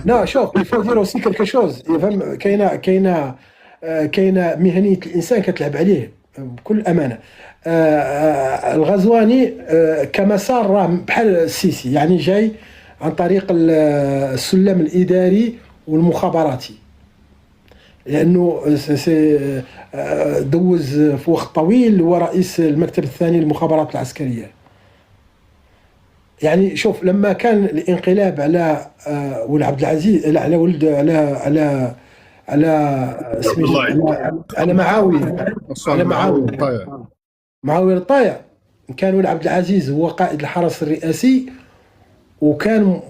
لا شوف يفو ديرو سي كلكو شوز، فهم. كاينه مهنيه الانسان كتلعب عليه بكل امانه. الغزواني كمسار راه بحال السيسي، يعني جاي عن طريق السلم الاداري والمخابراتي، لانه دوز في وقت طويل هو رئيس المكتب الثاني للمخابرات العسكريه. يعني شوف، لما كان الانقلاب على ولد عبد العزيز، على ولد على اسمه على معاويه، معاويه الطايع، كان ولد عبد العزيز هو قائد الحرس الرئاسي، وكان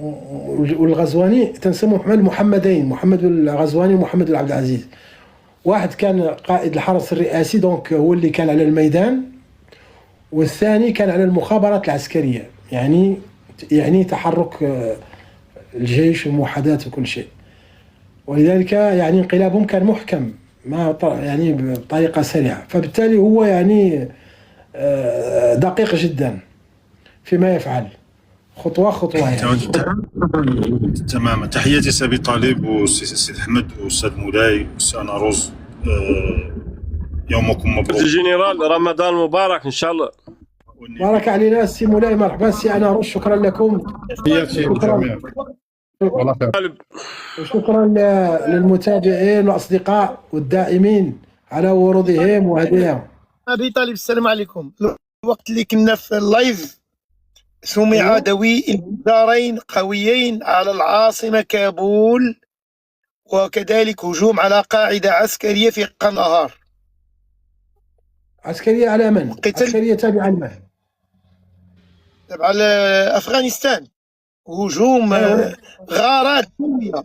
والغزواني تنسموا محمدين، محمد الغزواني ومحمد عبد العزيز. واحد كان قائد الحرس الرئاسي دونك هو اللي كان على الميدان، والثاني كان على المخابرات العسكرية، يعني تحرك الجيش والموحدات وكل شيء. ولذلك يعني انقلابهم كان محكم، ما يعني بطريقة سريعة، فبالتالي هو يعني دقيق جدا فيما يفعل، خطوة خطوة يعني. تماما. تحياتي سي أبي طالب وسي أحمد وأستاذ مولاي وسي أنا روز، يومكم مبروك. الجنرال رمضان مبارك ان شاء الله. بارك علينا سي مولاي، مرحبا سي أنا روز، شكرا لكم. شكرا للمتابعين والأصدقاء والداعمين على ورودهم وهداياهم. أبي طالب السلام عليكم. الوقت اللي كنا في اللايف سمع دوي انذارين قويين على العاصمة كابول، وكذلك هجوم على قاعدة عسكرية في قندهار. عسكرية على من؟ عسكرية تابعة لمن؟ تبع أفغانستان. هجوم غارات جوية.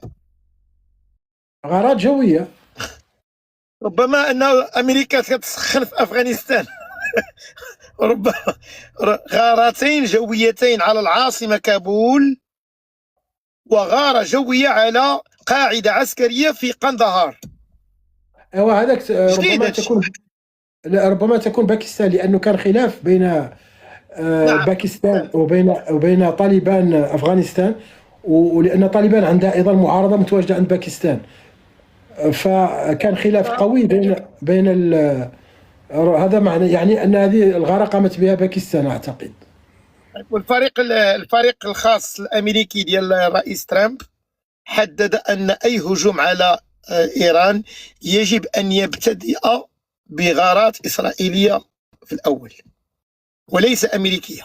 غارات جوية. ربما أن أمريكا كتسخن في أفغانستان. ربما غارتين جويتين على العاصمة كابول، وغارة جوية على قاعدة عسكرية في قندهار. ايوا هذاك ربما تكون باكستان، لأنه كان خلاف بين باكستان وبين طالبان أفغانستان، ولأن طالبان عندها أيضا معارضة متواجدة عند باكستان، فكان خلاف قوي بين هذا معنى يعني أن هذه الغارة قامت بها باكستان أعتقد. الفريق الخاص الأمريكي ديال الرئيس ترامب حدد أن أي هجوم على إيران يجب أن يبتدئ بغارات إسرائيلية في الأول وليس أمريكية.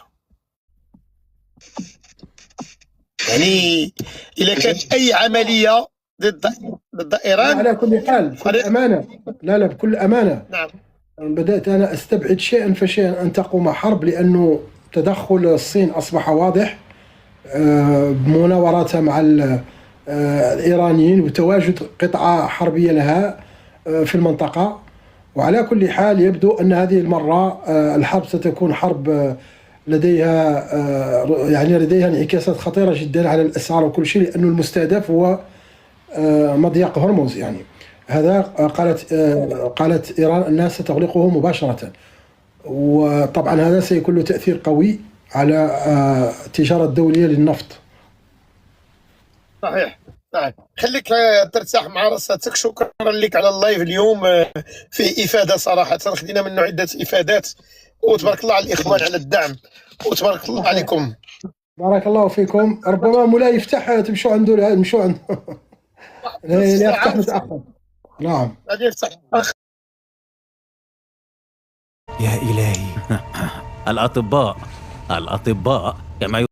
يعني إذا كانت أي عملية ضد إيران على كل حال بكل أمانة، لا بكل أمانة، نعم، بدأت أنا أستبعد شيئا فشيئا أن تقوم حرب، لأنه تدخل الصين أصبح واضح بمناوراتها مع الإيرانيين وتواجد قطعة حربية لها في المنطقة. وعلى كل حال يبدو أن هذه المرة الحرب ستكون حرب لديها انعكاسات خطيرة جدا على الأسعار وكل شيء، لأنه المستهدف هو مضيق هرمز. يعني هذا قالت إيران أنها ستغلقه مباشرة، وطبعا هذا سيكون له تأثير قوي على التجارة الدولية للنفط. صحيح. خليك ترتاح مع راساتك. شكرا لك على اللايف اليوم، فيه إفادة صراحة، خدينا منه عدة إفادات، وتبارك الله على الإخوان على الدعم، وتبارك الله عليكم. بارك الله فيكم. ربما مولاي يفتح تمشوا عنده، نمشوا عنده. لا يفتح متأخر. نعم. غادي يفتح. يا إلهي. الأطباء كما